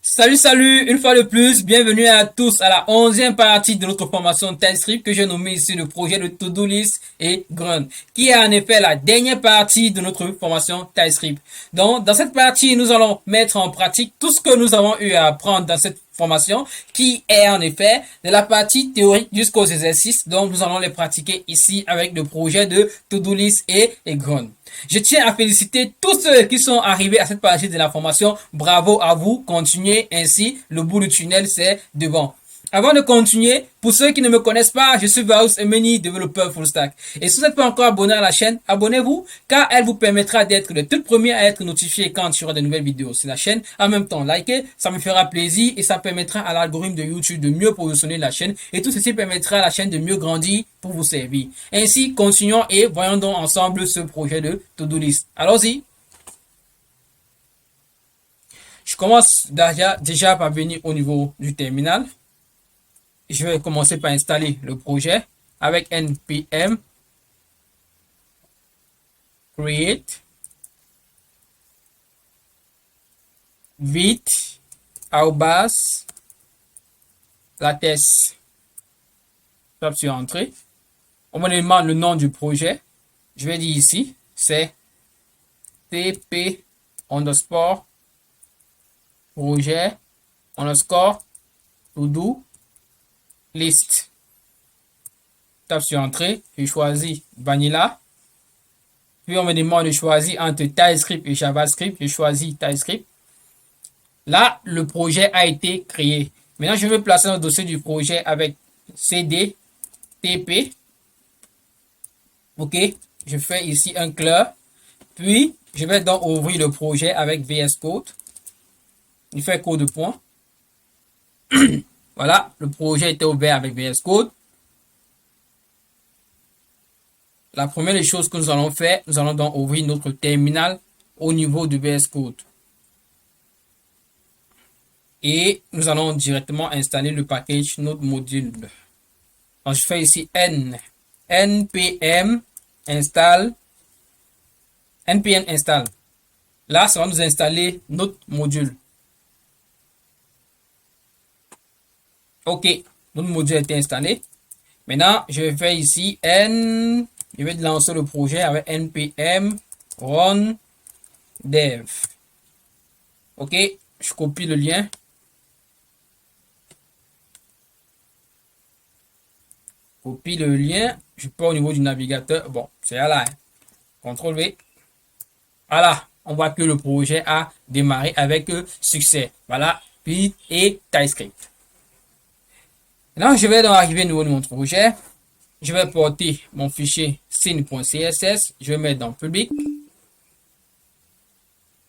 Salut, une fois de plus, bienvenue à tous à la 11e partie de notre formation TypeScript que j'ai nommé ici le projet de To-Do List et Grunt, qui est en effet la dernière partie de notre formation TypeScript. Donc, dans cette partie, nous allons mettre en pratique tout ce que nous avons eu à apprendre dans cette formation, qui est en effet de la partie théorique jusqu'aux exercices. Donc, nous allons les pratiquer ici avec le projet de To-Do List et Grunt. Je tiens à féliciter tous ceux qui sont arrivés à cette partie de la formation. Bravo à vous. Continuez ainsi. Le bout du tunnel, c'est devant. Avant de continuer, pour ceux qui ne me connaissent pas, je suis Varus Emeni, développeur full stack. Et si vous n'êtes pas encore abonné à la chaîne, abonnez-vous, car elle vous permettra d'être le tout premier à être notifié quand il y aura de nouvelles vidéos sur la chaîne. En même temps, likez, ça me fera plaisir et ça permettra à l'algorithme de YouTube de mieux positionner la chaîne. Et tout ceci permettra à la chaîne de mieux grandir pour vous servir. Ainsi, continuons et voyons donc ensemble ce projet de To-Do List. Allons-y. Je commence déjà par venir au niveau du terminal. Je vais commencer par installer le projet avec npm create vite lattes. Tape sur entrée. On me demande le nom du projet. Je vais dire ici, c'est tp underscore projet underscore to-do list. Tape sur entrée, je choisis Vanilla. Puis on me demande de choisir entre TypeScript et JavaScript. Je choisis TypeScript. Là, le projet a été créé. Maintenant, je vais placer le dossier du projet avec cd tp. Ok, je fais ici un clear. Puis, je vais donc ouvrir le projet avec VS Code. Il fait code de point. Voilà, le projet était ouvert avec VS Code. La première des choses que nous allons faire, nous allons donc ouvrir notre terminal au niveau de VS Code. Et nous allons directement installer le package notre module. Donc, je fais ici npm install. Là, ça va nous installer notre module. Ok, notre module a été installé. Maintenant, je vais faire ici je vais lancer le projet avec npm run dev. Ok, je copie le lien. Copie le lien. Je pars au niveau du navigateur. Bon, c'est là. CTRL V. Voilà, on voit que le projet a démarré avec succès. Voilà, puis et TypeScript. Maintenant, je vais donc arriver au niveau de mon projet. Je vais porter mon fichier scene.css. Je vais mettre dans public.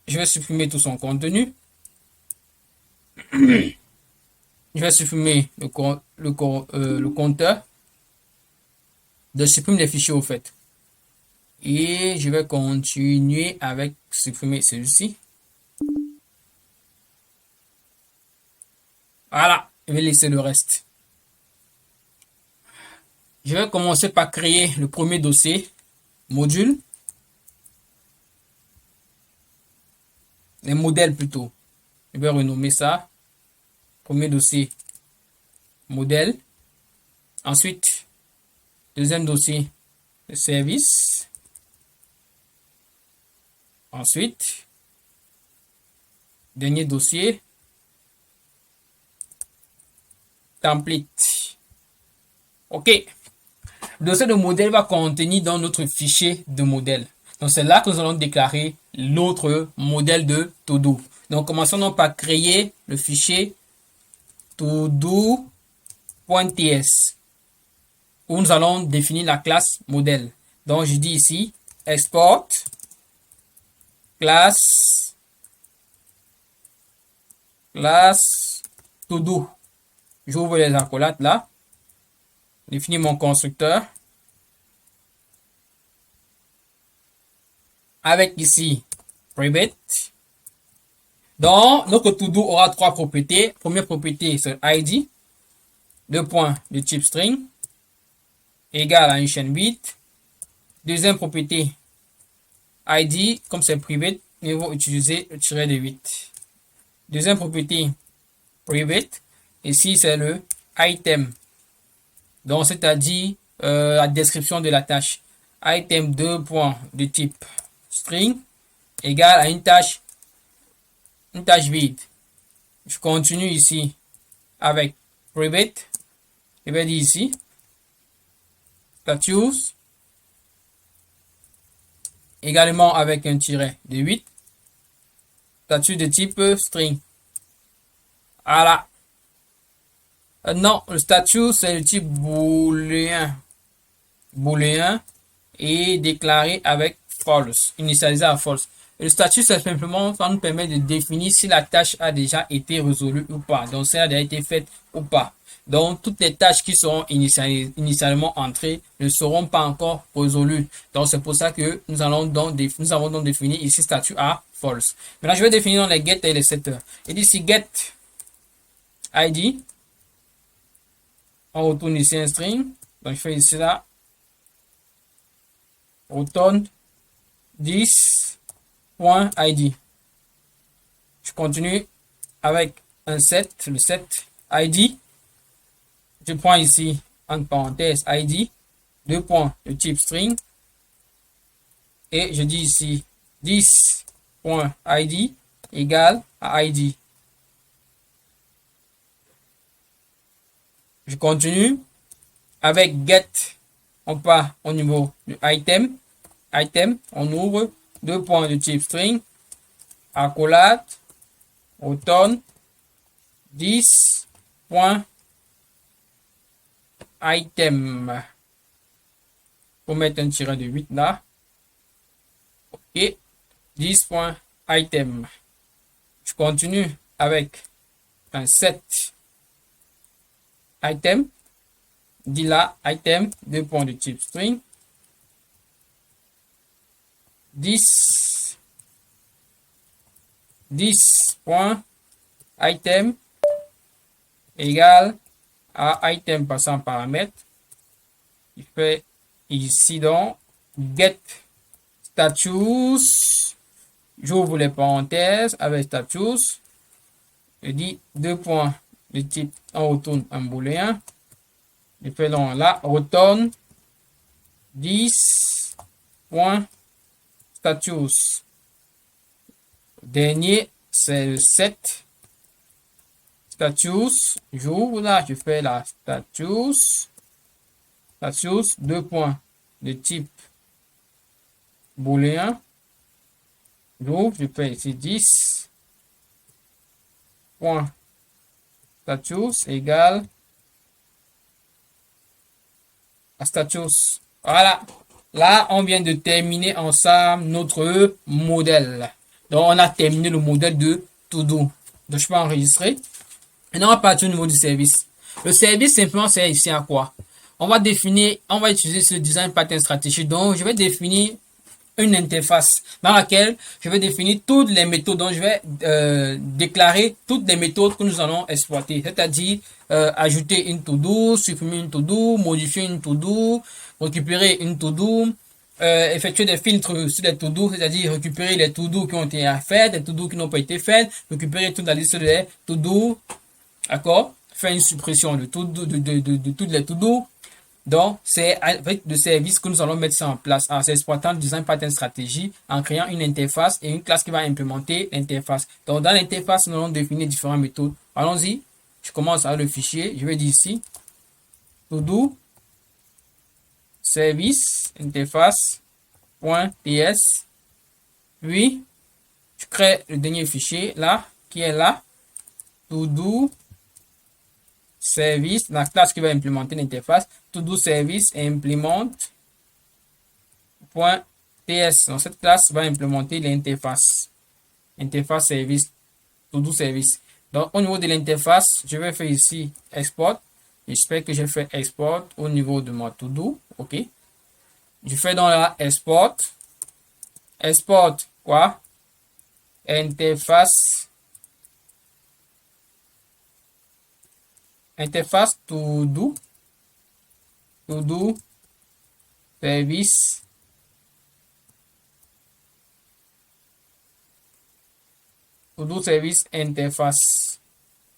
Je vais supprimer tout son contenu. Je vais supprimer le compteur. Je supprime les fichiers au fait. Et je vais continuer avec supprimer celui-ci. Voilà, je vais laisser le reste. Je vais commencer par créer le premier dossier, module. Les modèles plutôt. Je vais renommer ça. Premier dossier, modèle. Ensuite, deuxième dossier, le service. Ensuite, dernier dossier, template. Ok. Le dossier de modèle va contenir dans notre fichier de modèle. Donc, c'est là que nous allons déclarer l'autre modèle de todo. Donc, commençons donc par créer le fichier todo.ts où nous allons définir la classe modèle. Donc, je dis ici, export classe todo. J'ouvre les accolades là. Définis mon constructeur. Avec ici, private. Donc, notre todo aura trois propriétés. Première propriété, c'est ID. Deux points de type string. Égal à une chaîne bit. Deuxième propriété, ID, comme c'est privé, il faut utiliser le tiret de 8. Deuxième propriété, private. Ici, c'est le item. Donc, c'est-à-dire la description de la tâche. Item 2 points de type string égale à une tâche vide. Je continue ici avec private. Je vais dire ici status également avec un tiret de 8. Statut de type string. Voilà. Non, le statut, c'est le type booléen. Booléen et déclaré avec false, initialisé à false. Et le statut, c'est simplement, ça nous permet de définir si la tâche a déjà été résolue ou pas. Donc, si elle a déjà été faite ou pas. Donc, toutes les tâches qui seront initialement entrées ne seront pas encore résolues. Donc, c'est pour ça que nous avons donc défini ici statut à false. Maintenant, je vais définir dans les get et les setters. Et d'ici get ID, on retourne ici un string. Donc, je fais ici là, return this.id. Je continue avec un set, le set ID. Je prends ici, entre parenthèses, ID, 2 points de type string. Et je dis ici, this.id égale à ID. Je continue avec get. On part au niveau du item. Item, on ouvre 2 points de type string. Accolade, return, this.item. Pour mettre un tiret de 8 là. Et this.item. Je continue avec un set item. Dit là, item, 2 points de type string. This.item égale à item passant paramètre. Il fait ici donc get status. J'ouvre les parenthèses avec status. Je dis 2 points de type, on retourne un booléen. Je fais donc là, return this.status. Dernier, c'est le set status. J'ouvre là, je fais la status. Status, 2 points de type booléen. J'ouvre, je fais ici 10. Point status égale à status. Voilà. Là, on vient de terminer ensemble notre modèle. Donc, on a terminé le modèle de To-Do. Donc, je peux enregistrer. Maintenant, on va partir au niveau du service. Le service, simplement, c'est ici à quoi? On va utiliser ce design pattern stratégie. Donc, je vais définir une interface dans laquelle je vais définir toutes les méthodes. Donc, je vais déclarer toutes les méthodes que nous allons exploiter. C'est-à-dire, ajouter une to-do, supprimer une to-do, modifier une to-do, récupérer une to-do, effectuer des filtres sur les to-do, c'est-à-dire récupérer les to-do qui ont été faites, les to-do qui n'ont pas été faites, récupérer toute la liste des to-do, d'accord? Faire une suppression de toutes les to-do. Donc, c'est avec le service que nous allons mettre ça en place en exploitant le design pattern stratégie, en créant une interface et une classe qui va implémenter l'interface. Donc, dans l'interface, nous allons définir différentes méthodes. Allons-y. Je commence avec le fichier. Je vais dire ici, to-do, service, interface.ts. Puis, je crée le dernier fichier là, qui est là, to-do, service, la classe qui va implémenter l'interface, to-do service implement.ts. Donc, cette classe va implémenter l'interface. Interface service, to-do service. Donc, au niveau de l'interface, je vais faire ici export. J'espère que j'ai fait export au niveau de ma to-do. OK. Je fais dans la export. Export quoi? Interface to-do service interface.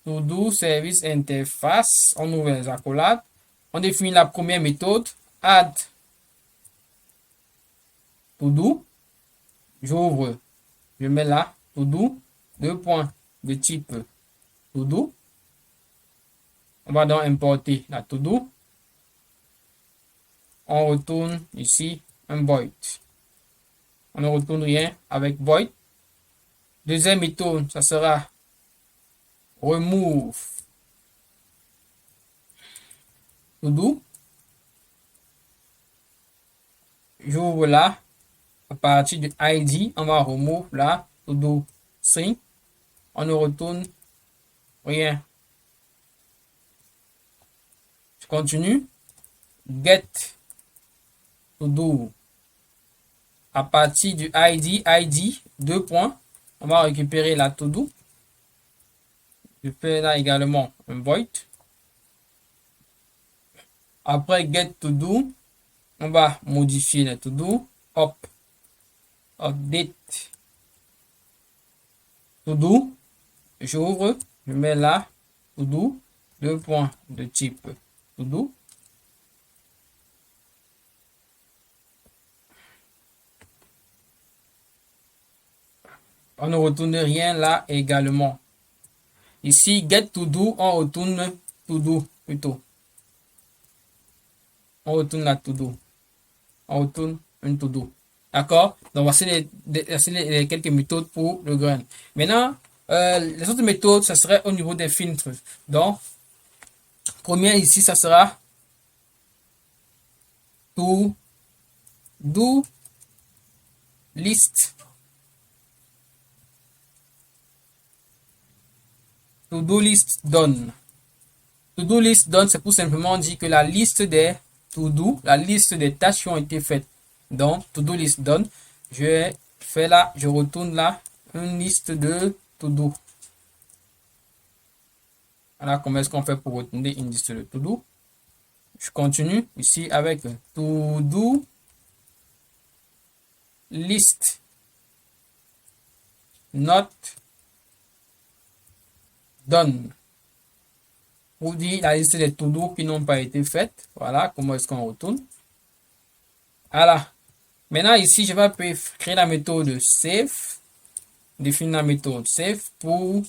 To-do, service, interface. On ouvre les accolades. On définit la première méthode. Add to-do. J'ouvre. Je mets là. To-do. Deux points de type to-do. On va donc importer la to-do. On retourne ici un void. On ne retourne rien avec void. Deuxième méthode, ça sera remove to-do. J'ouvre là. À partir du ID, on va remove là. To-do string. On ne retourne rien. Je continue. Get to-do. À partir du ID, deux points. On va récupérer la to-do. Je fais là également un void. Après get to-do, on va modifier la to-do. Update to-do. J'ouvre, je mets là to-do. Deux points de type to-do. On ne retourne rien là également. Ici, get to do, on retourne to do plutôt. On retourne la to do. On retourne une to do. D'accord? Donc, voici les quelques méthodes pour le grain. Maintenant, les autres méthodes, ça serait au niveau des filtres. Donc, première ici, ça sera to do list. To-do list done. To-do list done, c'est pour simplement dire que la liste des to-do, la liste des tâches qui ont été faites. Donc, to-do list done, je fais là, je retourne là, une liste de to-do. Voilà comment est-ce qu'on fait pour retourner une liste de to-do. Je continue ici avec to-do list not done. Pour dire la liste des to-do qui n'ont pas été faites. Voilà comment est-ce qu'on retourne. Voilà. Maintenant ici, je vais créer la méthode save. Définir la méthode save pour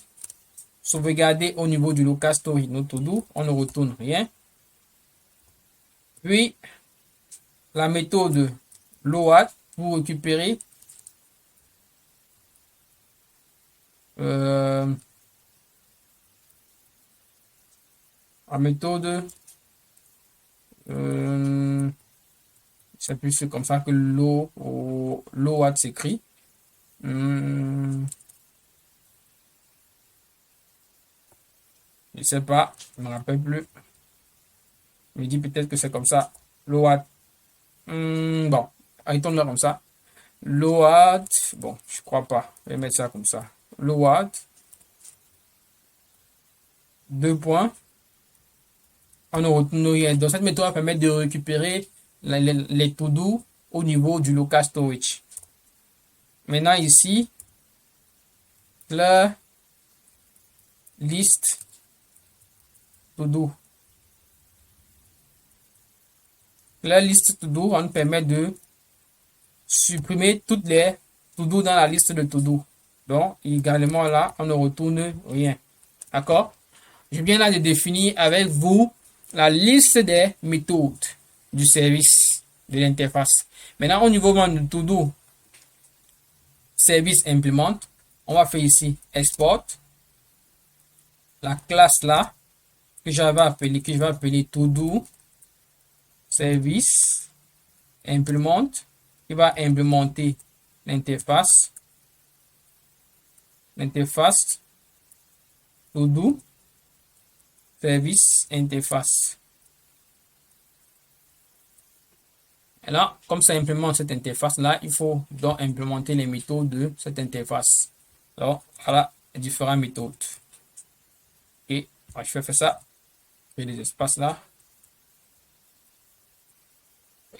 sauvegarder au niveau du local storage nos to-do. On ne retourne rien. Puis, la méthode load pour récupérer la méthode c'est plus comme ça que load s'écrit. Je sais pas, je me rappelle plus. Je me dis peut-être que c'est comme ça. Load. Bon, arrêtons-le comme ça. Load. Bon, je crois pas. Je vais mettre ça comme ça. Load. Deux points. On ne retourne rien. Donc cette méthode va permettre de récupérer les to-do au niveau du local storage. Maintenant ici, la liste to-do. La liste to-do va nous permettre de supprimer toutes les to-do dans la liste de to-do. Donc également là, on ne retourne rien. D'accord? Je viens là de définir avec vous la liste des méthodes du service de l'interface. Maintenant, au niveau de to-do, service implement, on va faire ici export. La classe là, que je vais appeler to-do service implement, qui va implémenter l'interface. L'interface to-do service interface. Et là, comme ça implémente cette interface là, il faut donc implémenter les méthodes de cette interface. Donc, voilà les différentes méthodes. Et je vais faire ça. Et les espaces là.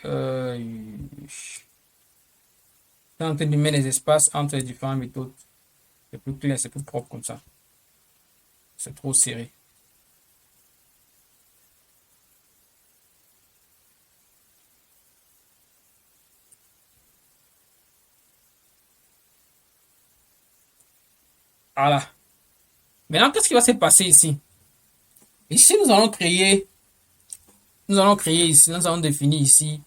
Je suis en train de mettre les espaces entre les différentes méthodes. C'est plus clair, c'est plus propre comme ça. c'est trop serré. Voilà. Maintenant, qu'est-ce qui va se passer ici? Ici, nous allons créer ici, nous allons définir ici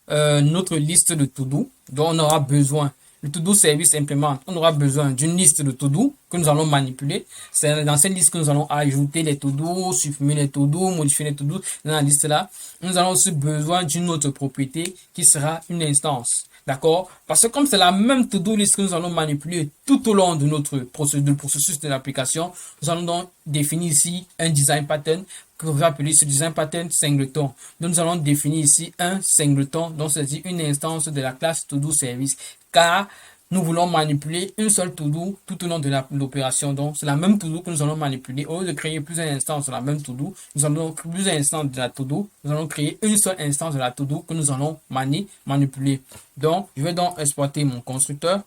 notre liste de to-do dont on aura besoin. Le to-do service implémente. On aura besoin d'une liste de to-do que nous allons manipuler. C'est dans cette liste que nous allons ajouter les to-do, supprimer les to-do, modifier les to-do. Dans la liste là, nous allons aussi besoin d'une autre propriété qui sera une instance. D'accord? Parce que comme c'est la même to-do list que nous allons manipuler tout au long de notre processus de l'application, nous allons donc définir ici un design pattern que vous appelez ce design pattern singleton. Donc, nous allons définir ici un singleton, donc c'est-à-dire une instance de la classe to-do service, car nous voulons manipuler une seule to-do tout au long de l'opération. Donc, c'est la même to-do que nous allons manipuler. Au lieu de créer plusieurs instances de la même to-do, nous allons créer plusieurs instances de la to-do. Nous allons créer une seule instance de la to-do que nous allons manipuler. Donc, je vais donc exporter mon constructeur.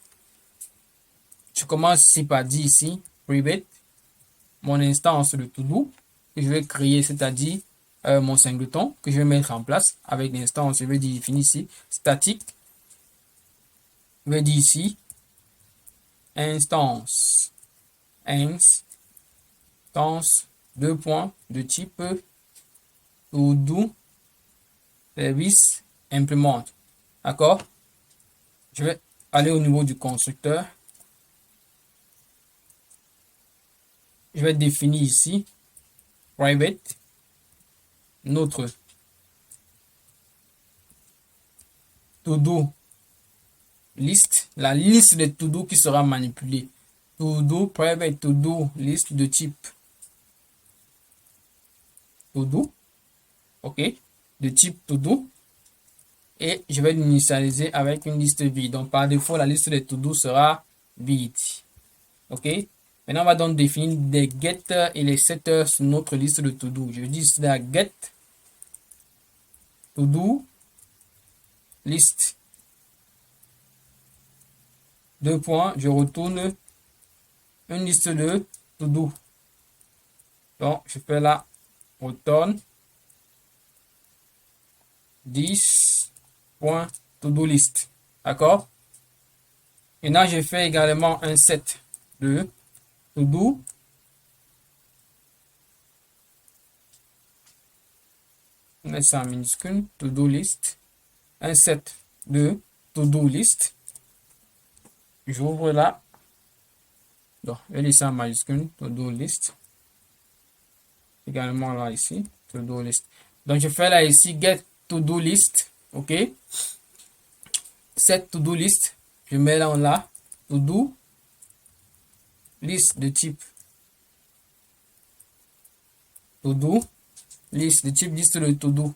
Je commence ici par dire ici, private, mon instance de to-do que je vais créer, c'est-à-dire mon singleton que je vais mettre en place avec l'instance. Je vais définir ici statique. Je vais dire ici instance deux points de type to-do service implement. D'accord? Je vais aller au niveau du constructeur. Je vais définir ici private notre to-do list, la liste de to-do qui sera manipulée. To-do private to-do list de type to-do, ok, de type to-do, et je vais l'initialiser avec une liste vide. Donc par défaut, la liste de to-do sera vide, ok. Maintenant, on va donc définir des getters et les setters sur notre liste de to-do. Je dis ici la get to-do list. Deux points, je retourne une liste de to-do. Donc, je fais là, return 10.to-do list. D'accord? Et là, je fais également un set de to-do. On met ça en minuscule, to-do list. Un set de to-do list. J'ouvre là. Donc, je lis ça en majuscule, to-do list. Également là, ici, to-do list. Donc, je fais là, ici, get to-do list. OK. Set to-do list. Je mets là, to-do list de type to-do. Liste de type liste de to-do.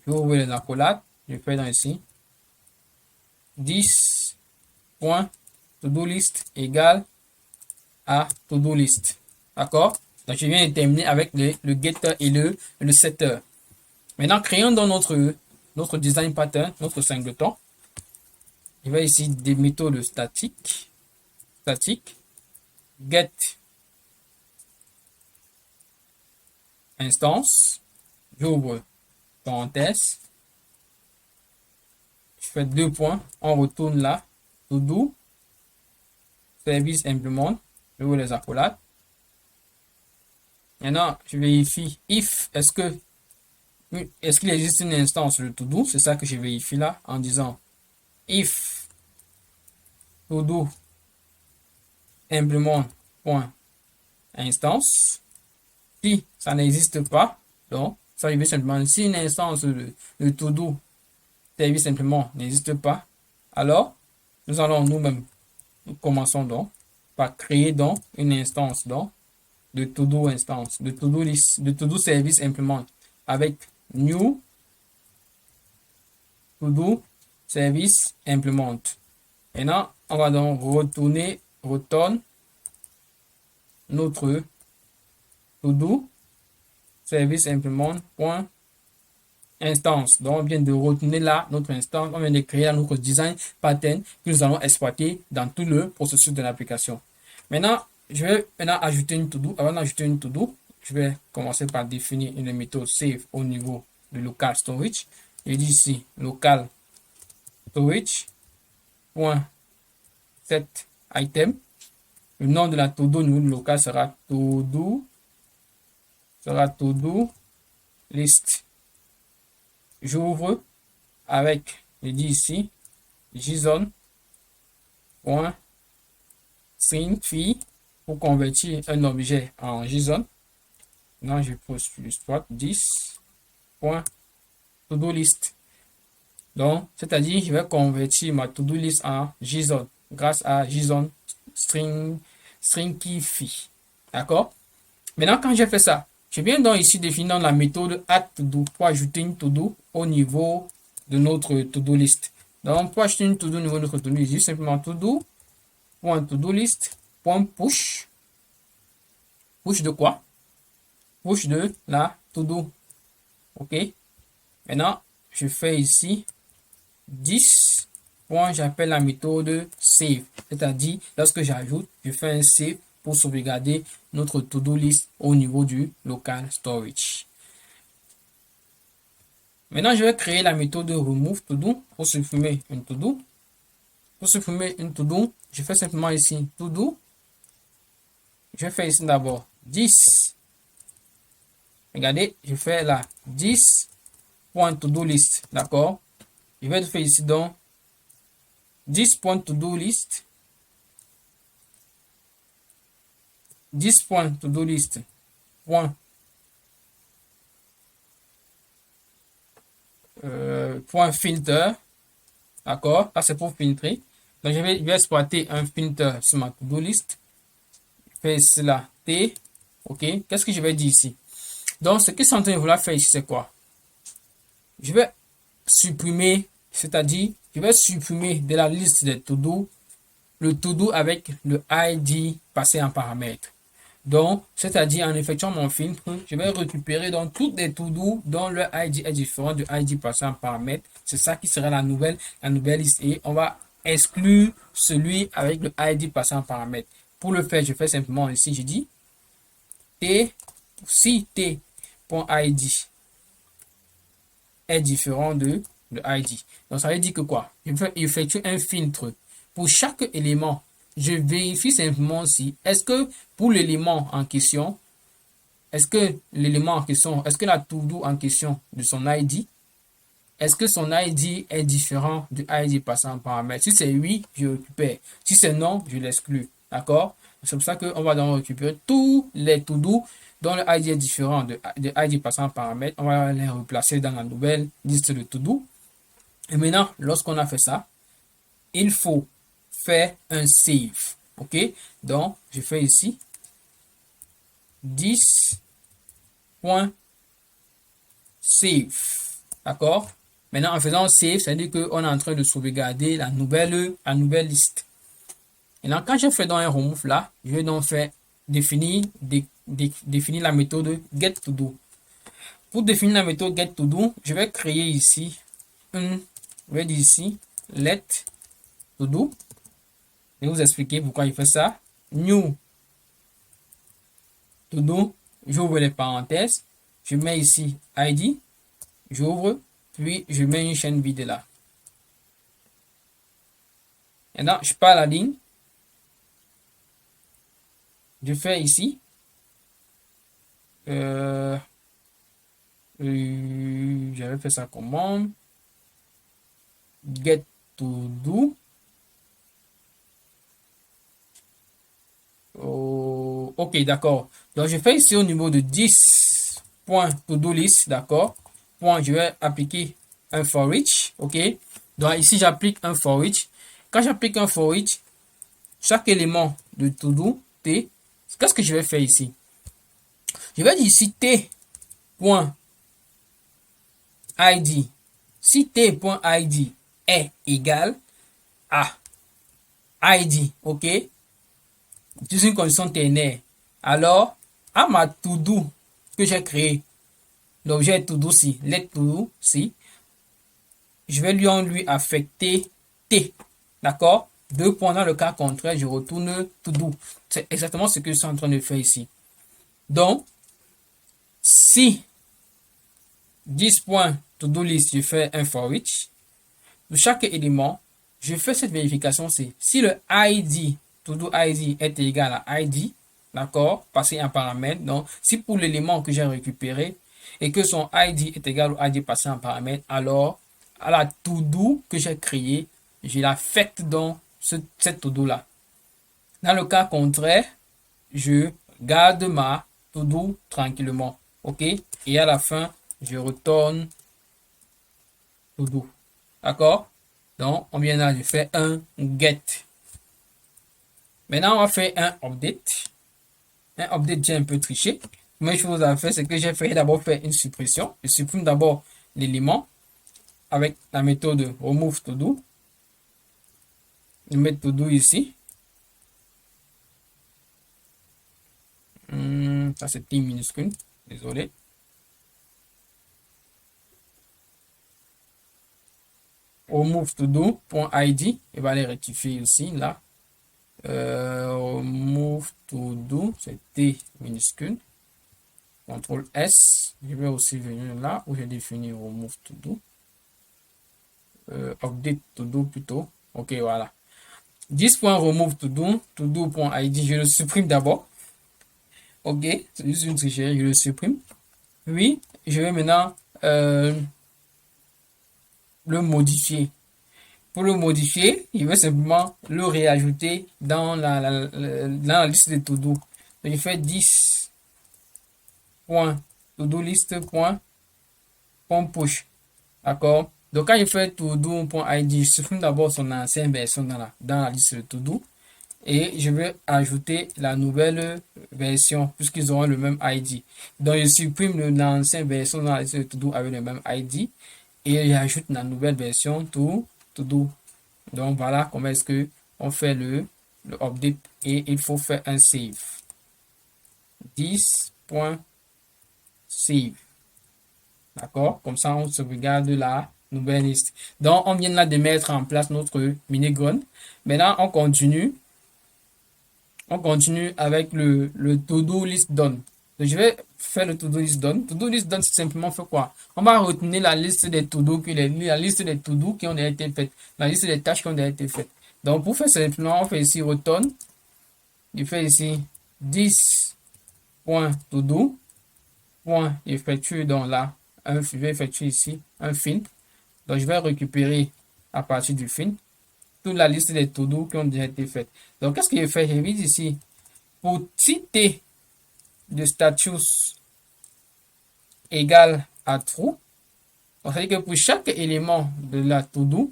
Je vais ouvrir les accolades. Je fais dans ici. 10.to-do list égale à to-do list. D'accord? Donc, je viens de terminer avec le getter et le setter. Maintenant, créons dans notre design pattern, notre singleton. Je vais ici des méthodes statiques. Get instance. J'ouvre parenthèse. Je fais deux points. On retourne là. To do. Service implement. J'ouvre les accolades. Maintenant, je vérifie if, est-ce qu'il existe une instance de to-do? C'est ça que je vérifie là en disant if to-do implement.instance. Si ça n'existe pas, donc ça veut simplement si une instance de to-do service implement n'existe pas, alors nous allons nous-mêmes, nous commençons donc par créer donc une instance donc de to-do instance, de to-do list, de to-do service implement avec new to-do service implement. Maintenant, on va donc return notre to-do service implement point instance. Donc, on vient de retourner là notre instance, on vient de créer notre design pattern que nous allons exploiter dans tout le processus de l'application. Maintenant, Je vais maintenant ajouter une to-do. Avant d'ajouter une to-do, je vais commencer par définir une méthode save au niveau de local storage. Je dis ici local storage point set item. Le nom de la to-do au niveau du local sera to-do list. J'ouvre avec, je dis ici, JSON point string file pour convertir un objet en JSON. Maintenant, je pose plus spot 10.todo list. Donc, c'est-à-dire, je vais convertir ma to-do list en JSON grâce à JSON string key file. D'accord? Maintenant, quand j'ai fait ça, je viens donc ici définir la méthode add-to-do pour ajouter une to-do au niveau de notre to-do list. Donc, pour ajouter une to-do au niveau de notre to-do list, simplement to-do list.push. Push de quoi? Push de la to-do. OK? Maintenant, je fais ici 10. J'appelle la méthode save. C'est-à-dire, lorsque j'ajoute, je fais un save pour sauvegarder notre to-do list au niveau du local storage. Maintenant, je vais créer la méthode remove to-do pour supprimer une to-do. Pour supprimer une to-do, je fais simplement ici to-do. Je fais ici d'abord 10. Regardez, je fais là 10.to-do list. D'accord? Je vais faire ici donc 10.to-do list. 10.to-do list. Point filter. D'accord? Ça c'est pour filtrer. Donc je vais exploiter un filter sur ma to-do list. Je fais cela T. OK? Qu'est-ce que je vais dire ici? Donc ce que c'est en train de vouloir faire ici, c'est quoi? Je vais supprimer, c'est-à-dire je vais supprimer de la liste des to-do le to-do avec le ID passé en paramètre. Donc, c'est-à-dire en effectuant mon filtre, je vais récupérer donc toutes les to-do dont le ID est différent du ID passé en paramètre. C'est ça qui sera la nouvelle liste et on va exclure celui avec le ID passé en paramètre. Pour le faire, je fais simplement ici, je dis si t.id est différent de ID. Donc, ça veut dire que quoi? Je vais effectuer un filtre. Pour chaque élément, je vérifie simplement si, est-ce que pour l'élément en question, est-ce que la to-do en question de son ID, est-ce que son ID est différent du ID passant en paramètre? Si c'est oui, je récupère. Si c'est non, je l'exclus. D'accord? C'est pour ça qu'on va donc récupérer tous les to-do dont le ID est différent de ID passant en paramètre. On va les replacer dans la nouvelle liste de to-do. Et maintenant, lorsqu'on a fait ça, il faut faire un save. OK? Donc, je fais ici 10.save. D'accord? Maintenant, en faisant save, ça veut dire qu'on est en train de sauvegarder la nouvelle liste. Et donc, quand je fais dans un remove là, je vais donc faire définir la méthode getToDo. Pour définir la méthode getToDo, je vais créer ici je vais dire ici let to-do. Je vais vous expliquer pourquoi il fait ça. New to-do, j'ouvre les parenthèses, je mets ici ID, j'ouvre, puis je mets une chaîne vide là. Maintenant, je pars la ligne. Je fais ici. J'avais fait ça comment? Get to do. Oh, ok, d'accord. Donc, je fais ici au niveau de 10.to-do list, d'accord. Je vais appliquer un for each, ok. Donc, ici, j'applique un for each. Quand j'applique un for each, chaque élément de to-do, T, qu'est-ce que je vais faire ici? Je vais dire ici T.id. Si T.id est égal à ID, ok, c'est une condition ternaire, alors à ma to-do que j'ai créé, l'objet to-do si, let to-do si, je vais lui affecter T, d'accord? 2 points. Dans le cas contraire, je retourne to do. C'est exactement ce que je suis en train de faire ici. Donc, si 10 points to do list, je fais un for each. De chaque élément, je fais cette vérification, c'est si le ID, to do ID est égal à ID, d'accord, passer un paramètre. Donc, si pour l'élément que j'ai récupéré et que son ID est égal au ID passé en paramètre, alors à la to do que j'ai créée, je l'affecte dans cette to do là. Dans le cas contraire, je garde ma to do tranquillement, ok, et à la fin je retourne to do, d'accord. Donc on vient là, je fais un get. Maintenant on va faire un update. Un update, j'ai un peu triché. La première chose à faire, c'est que j'ai fait d'abord faire une suppression. Je supprime d'abord l'élément avec la méthode remove to do. Je mets to do ici. Ça c'est T minuscule, désolé. Remove to do.id, il va les rectifier aussi là. Remove to do, c'est T minuscule. CTRL S, je vais aussi venir là où j'ai défini remove to do. Update to do plutôt. Ok, voilà. 10.remove to do.id, je le supprime d'abord. Ok, c'est juste une tricherie, je le supprime. Oui, je vais maintenant le modifier. Pour le modifier, je vais simplement le réajouter dans la liste de to-do. Je fais 10.todo list.push. D'accord? Donc, quand je fais todo.id, je supprime d'abord son ancienne version dans la liste de to-do. Et je vais ajouter la nouvelle version puisqu'ils auront le même ID. Donc, je supprime l'ancienne version dans la liste de to-do avec le même ID. Et j'ajoute la nouvelle version to-do. Donc, voilà comment est-ce que on fait le update. Et il faut faire un save. 10.save. D'accord? Comme ça, on sauvegarde la nouvelle liste. Donc, on vient là de mettre en place notre mini-gun. Maintenant, on continue. On continue avec le to-do list done. Donc, je vais faire le to-do list done. To-do list done, c'est simplement fait quoi? On va retenir la liste des to-do la liste des to-do qui ont déjà été faites, la liste des tâches qui ont déjà été faites. Donc, pour faire simplement, on fait ici return. Je fais ici 10.todo. Effectue donc là, je vais effectuer ici un fin. Donc, je vais récupérer à partir du fin toute la liste des to-do qui ont déjà été faites. Donc, qu'est-ce que je fais? Je vise ici pour t de status égal à true. Donc, ça veut dire que pour chaque élément de la to-do,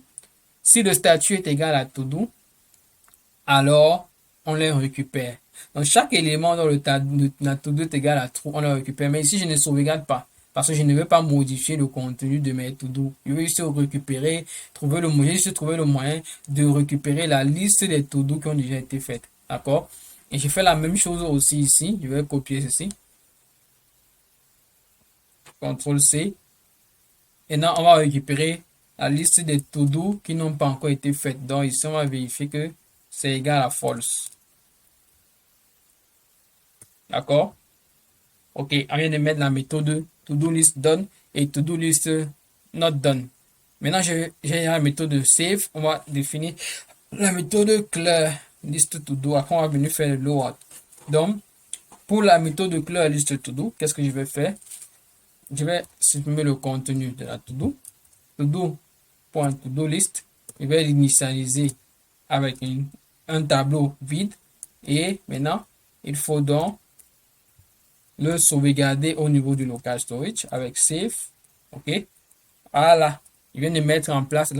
si le statut est égal à to-do, alors on les récupère. Donc, chaque élément dans la to-do est égal à true, on le récupère. Mais ici, je ne sauvegarde pas. Parce que je ne vais pas modifier le contenu de mes to-do. Je vais juste récupérer, trouver le moyen de récupérer la liste des to-do qui ont déjà été faites. D'accord? Et je fais la même chose aussi ici. Je vais copier ceci. CTRL C. Et là, on va récupérer la liste des to-do qui n'ont pas encore été faites. Donc ici, on va vérifier que c'est égal à false. D'accord? Ok, on vient de mettre la méthode to-do list done et to-do list not done. Maintenant, j'ai la méthode save. On va définir la méthode clear list to-do. Après, on va venir faire le load. Donc, pour la méthode clear list to-do, qu'est-ce que je vais faire? Je vais supprimer le contenu de la to-do. To-do.to-do list. Je vais l'initialiser avec un tableau vide. Et maintenant, il faut donc le sauvegarder au niveau du local storage avec save. Ok. Voilà. Je viens de mettre en place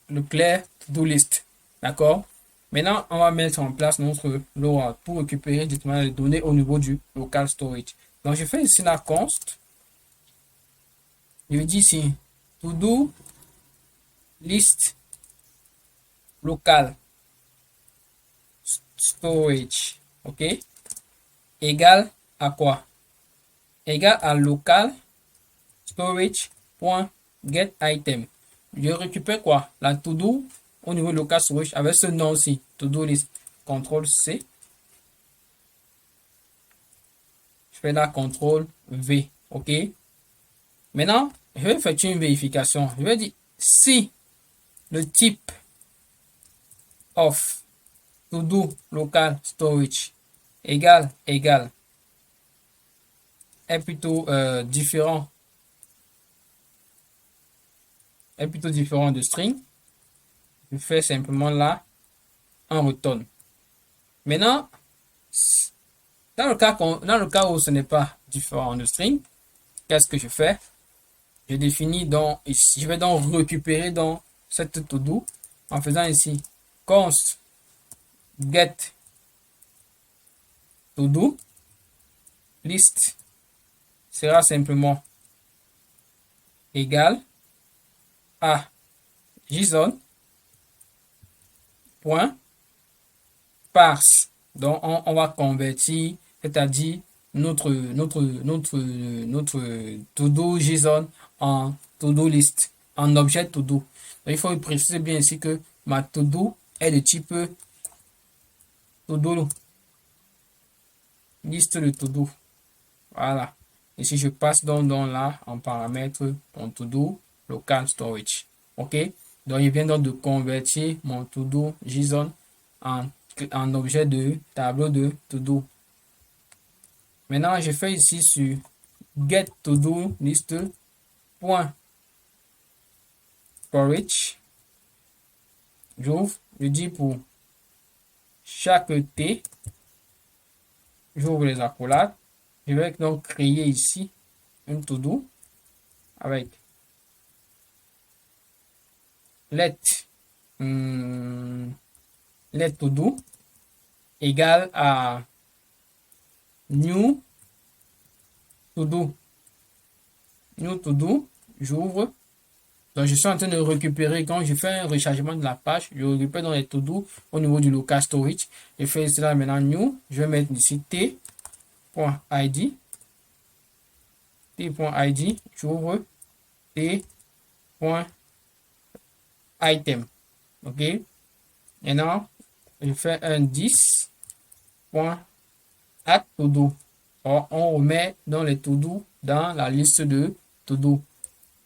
le clear to-do list. D'accord. Maintenant, on va mettre en place notre load pour récupérer directement les données au niveau du local storage. Donc, je fais ici la const. Je dis ici to-do list local storage. Ok. Égal à quoi? Égal à local storage.getItem. Je récupère quoi? La to-do au niveau de local storage avec ce nom-ci, to-do list. CTRL C. Je fais là CTRL V. OK. Maintenant, je vais effectuer une vérification. Je vais dire si le type of to-do local storage égal est plutôt différent de string. Je fais simplement là un return. Maintenant, dans le cas où ce n'est pas différent de string, qu'est-ce que je fais? Je définis donc ici, je vais donc récupérer dans cette to-do en faisant ici const get to-do list sera simplement égal à JSON point parse. Donc on va convertir, c'est-à-dire notre to-do JSON en to-do list, en objet to-do. Donc il faut préciser bien ici que ma to-do est de type to-do liste de to-do. Voilà. Ici je passe donc là en paramètre mon to-do local storage. OK. Donc il vient donc de convertir mon to-do JSON en objet de tableau de to-do. Maintenant, je fais ici sur get to-do list point storage. J'ouvre, je dis pour chaque T, j'ouvre les accolades. Je vais donc créer ici une to-do avec let to-do égale à new to-do. New to-do, j'ouvre. Donc, je suis en train de récupérer, quand je fais un rechargement de la page, je récupère dans les to-do au niveau du local storage. Je fais cela maintenant new. Je vais mettre ici t.id. T.id, j'ouvre t.item. OK. Maintenant, je fais un 10. Add to-do. On remet dans les to-do dans la liste de to-do.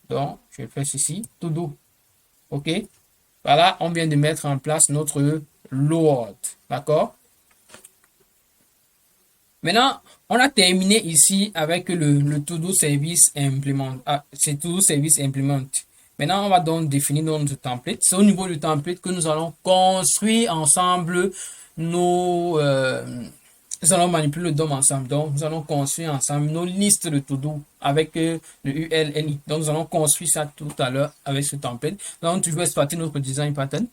Donc, je fais ceci, to-do. OK. Voilà, on vient de mettre en place notre load. D'accord. Maintenant, on a terminé ici avec le to-do service implement. C'est to-do service implement. Maintenant, on va donc définir notre template. C'est au niveau du template que nous allons construire ensemble nous allons manipuler le DOM ensemble. Donc, nous allons construire ensemble nos listes de to-do avec le ULLI. Donc, nous allons construire ça tout à l'heure avec ce template. Nous allons toujours exploiter notre design pattern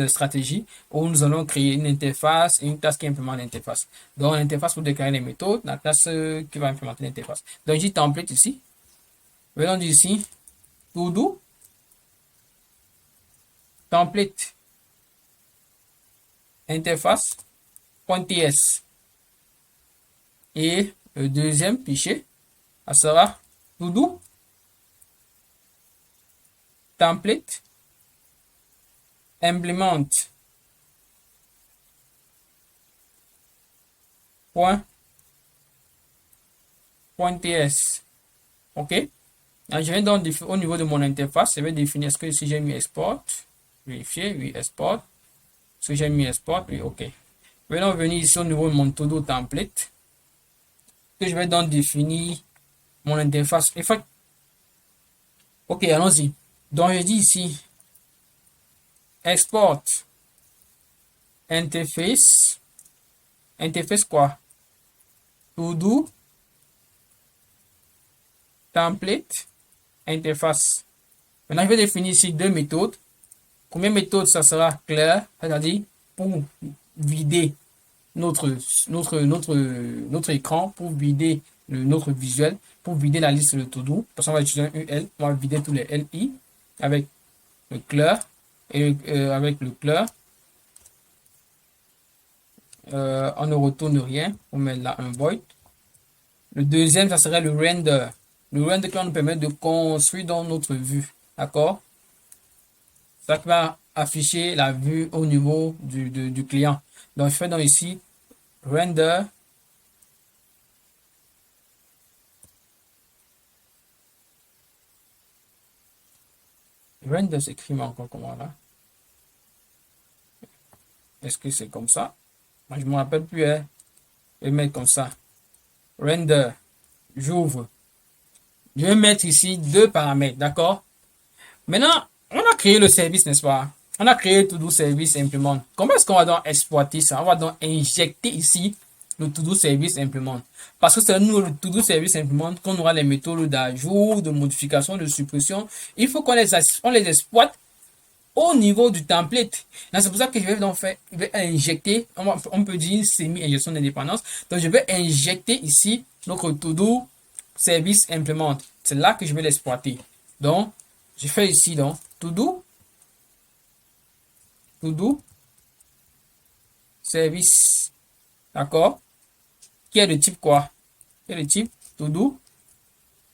stratégie où nous allons créer une interface et une classe qui implémente l'interface. Donc, l'interface pour déclarer les méthodes, la classe qui va implémenter l'interface. Donc, j'ai template ici. Venons d'ici, to-do, template, interface, .ts. Et le deuxième fichier, ça sera to-do, template, implement, .ts. OK. Alors, je vais donc au niveau de mon interface, je vais définir est-ce que si j'ai mis export, vérifier, oui, export. Est-ce que j'ai mis export, oui, OK. Je vais donc venir ici au niveau de mon to-do template. Que je vais donc définir mon interface. OK, allons-y. Donc, je dis ici export interface. Interface quoi? To-do template interface. Maintenant, je vais définir ici deux méthodes. Première méthode, ça sera clair, c'est-à-dire pour vider notre écran, pour vider notre visuel, pour vider la liste de to-do. Parce qu'on va utiliser un UL, on va vider tous les LI avec le clear et avec le clear. On ne retourne rien, on met là un void. Le deuxième, ça serait le render. Le render qui va nous permettre de construire dans notre vue. D'accord? Ça va afficher la vue au niveau du client. Donc, je fais donc ici render. Render s'écrit encore comment là? Est-ce que c'est comme ça? Moi, je ne me rappelle plus. Hein. Je vais mettre comme ça. Render. J'ouvre. Je vais mettre ici deux paramètres. D'accord? Maintenant, on a créé le service, n'est-ce pas? On a créé To-Do Service Implement. Comment est-ce qu'on va donc exploiter ça? On va donc injecter ici le To-Do Service Implement. Parce que c'est nous, le To-Do Service Implement, qu'on aura les méthodes d'ajout, de modification, de suppression. Il faut qu'on les exploite au niveau du template. C'est pour ça que je vais donc faire, je vais injecter, on peut dire semi-injection d'indépendance. Donc, je vais injecter ici notre To-Do Service Implement. C'est là que je vais l'exploiter. Donc, je fais ici donc To-Do Service. D'accord? Qui est de type quoi? Qui est de type To-Do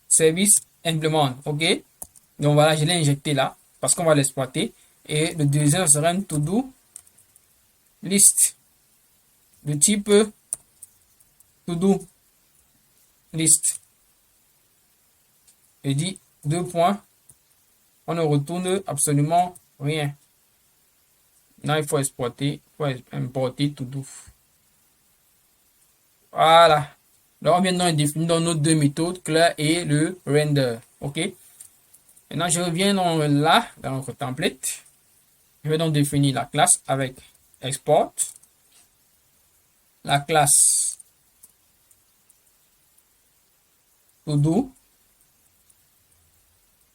Service Implement. OK? Donc, voilà, je l'ai injecté là parce qu'on va l'exploiter. Et le deuxième sera un To-Do List de type To-Do List. Je dis deux points. On ne retourne absolument rien. Là, il faut exploiter, il faut importer To-Do. Voilà. Donc, on vient de définir dans nos deux méthodes, Claire et le render. OK? Maintenant, je reviens là, dans notre template. Je vais donc définir la classe avec export. La classe To-Do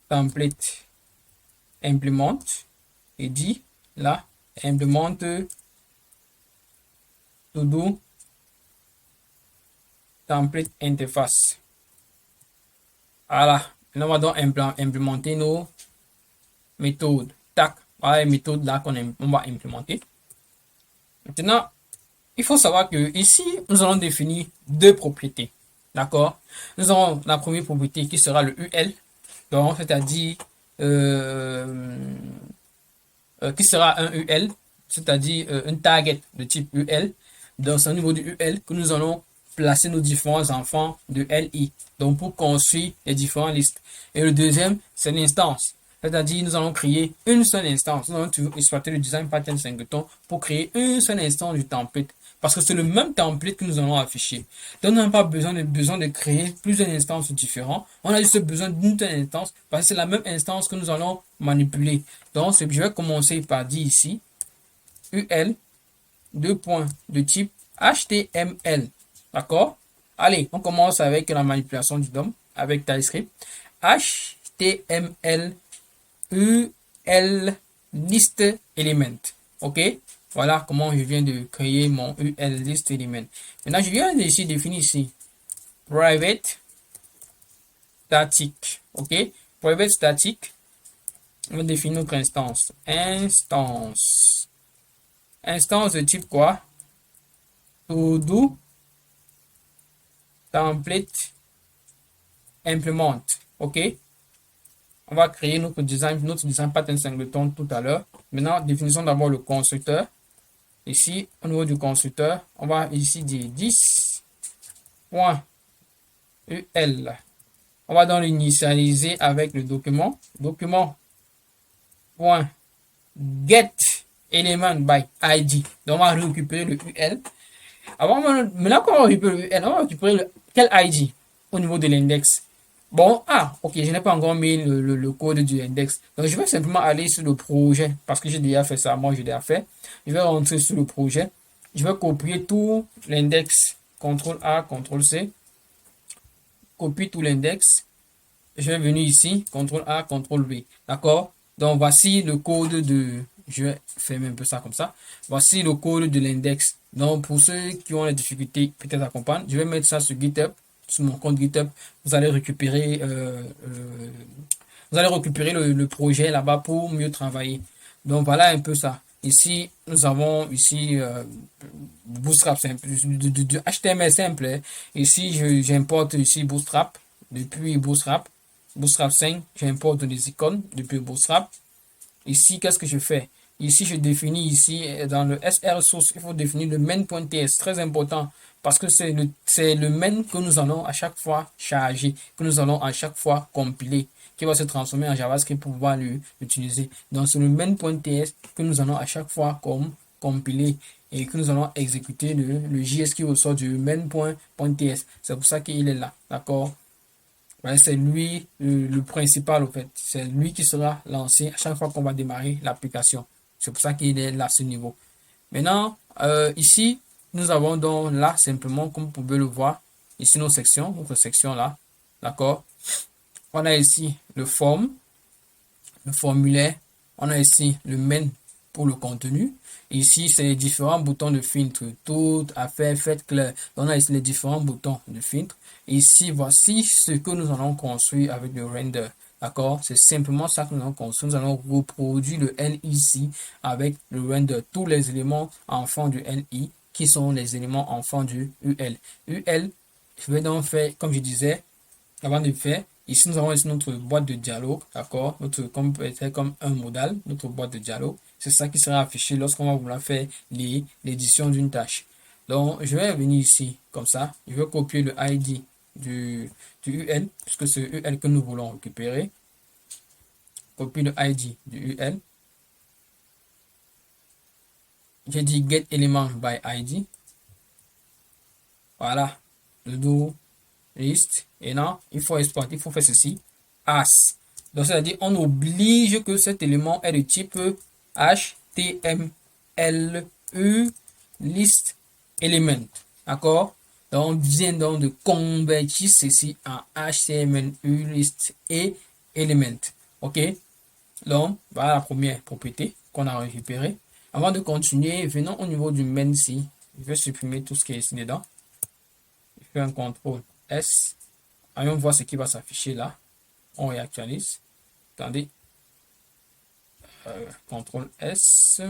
template implement et dit là implémente To-Do template interface. Voilà. Maintenant, on va donc implémenter nos méthodes. Tac. Voilà les méthodes là qu'on va implémenter. Maintenant, il faut savoir que ici, nous allons définir deux propriétés. D'accord? Nous avons la première propriété qui sera le UL. Donc, c'est-à-dire qui sera un UL, c'est-à-dire un target de type UL. Donc, c'est au niveau du UL que nous allons placer nos différents enfants de LI. Donc, pour construire les différentes listes. Et le deuxième, c'est l'instance. C'est-à-dire, nous allons créer une seule instance. Nous allons toujours exploiter le design pattern singleton pour créer une seule instance du template. Parce que c'est le même template que nous allons afficher. Donc, nous n'avons pas besoin de créer plusieurs instances différentes. On a juste besoin d'une seule instance parce que c'est la même instance que nous allons manipuler. Donc, je vais commencer par dire ici UL, deux points de type HTML. D'accord? Allez, on commence avec la manipulation du DOM avec TypeScript. HTML UL list element. OK? Voilà comment je viens de créer mon UL list element. Maintenant, je viens ici définir ici private static. OK? Private static. On va définir notre instance. Instance de type quoi? To-do template implement. OK? On va créer notre design pattern singleton tout à l'heure. Maintenant, définissons d'abord le constructeur. Ici, au niveau du constructeur, on va ici dire 10.ul. On va donc l'initialiser avec le document. Document.get element by id. Donc, on va récupérer le UL. Maintenant qu'on va récupérer le UL, on va récupérer quel ID au niveau de l'index. Bon, ok, je n'ai pas encore mis le code du index. Donc, je vais simplement aller sur le projet parce que j'ai déjà fait ça. Moi, j'ai déjà fait. Je vais rentrer sur le projet. Je vais copier tout l'index. CTRL A, CTRL C. Copie tout l'index. Je vais venir ici. CTRL A, CTRL V. D'accord? Donc, voici le code de... Je vais fermer un peu ça comme ça. Voici le code de l'index. Donc, pour ceux qui ont les difficultés peut-être à comprendre, je vais mettre ça sur GitHub. Sur mon compte GitHub, vous allez récupérer le projet là-bas pour mieux travailler. Donc voilà un peu ça. Ici, nous avons ici Bootstrap simple, du HTML simple. Hein. Ici, j'importe ici Bootstrap depuis Bootstrap 5. J'importe des icônes depuis Bootstrap. Ici, qu'est-ce que je fais? ici, je définis ici, dans le SR source, il faut définir le main.ts, très important, parce que c'est le main que nous allons à chaque fois charger, que nous allons à chaque fois compiler, qui va se transformer en JavaScript pour pouvoir l'utiliser. Donc, c'est le main.ts que nous allons à chaque fois compiler et que nous allons exécuter le JS qui ressort du main.ts. C'est pour ça qu'il est là, d'accord? Ouais, c'est lui le principal, en fait. C'est lui qui sera lancé à chaque fois qu'on va démarrer l'application. C'est pour ça qu'il est là à ce niveau. Maintenant, ici, nous avons donc là, simplement, comme vous pouvez le voir, ici nos sections, notre section là. D'accord? On a ici le form, le formulaire. On a ici le main pour le contenu. Ici, c'est les différents boutons de filtre. Tout, affaire, faites clair. On a ici les différents boutons de filtre. Ici, voici ce que nous allons construire avec le render. D'accord? C'est simplement ça que nous allons construire. Nous allons reproduire le LI avec le render. Tous les éléments enfants du LI qui sont les éléments enfants du UL. UL, je vais donc faire, comme je disais, avant de faire, ici nous avons ici notre boîte de dialogue, d'accord, notre comme un modal, notre boîte de dialogue. C'est ça qui sera affiché lorsqu'on va vouloir faire l'édition d'une tâche. Donc je vais venir ici comme ça, je vais copier le ID du UL, puisque c'est le UL que nous voulons récupérer. Copie le ID du UL. J'ai dit get element by ID. Voilà. Le do list. Et non, il faut exporter, il faut faire ceci. As. Donc, c'est-à-dire, on oblige que cet élément est de type HTMLU list element. D'accord? Donc, on vient donc de convertir ceci en HTMLU list et element. OK? Donc, voilà la première propriété qu'on a récupérée. Avant de continuer, venons au niveau du main ici. Je vais supprimer tout ce qui est ici dedans. Je fais un CTRL S. Allons voir ce qui va s'afficher là. On réactualise. Attendez. CTRL S.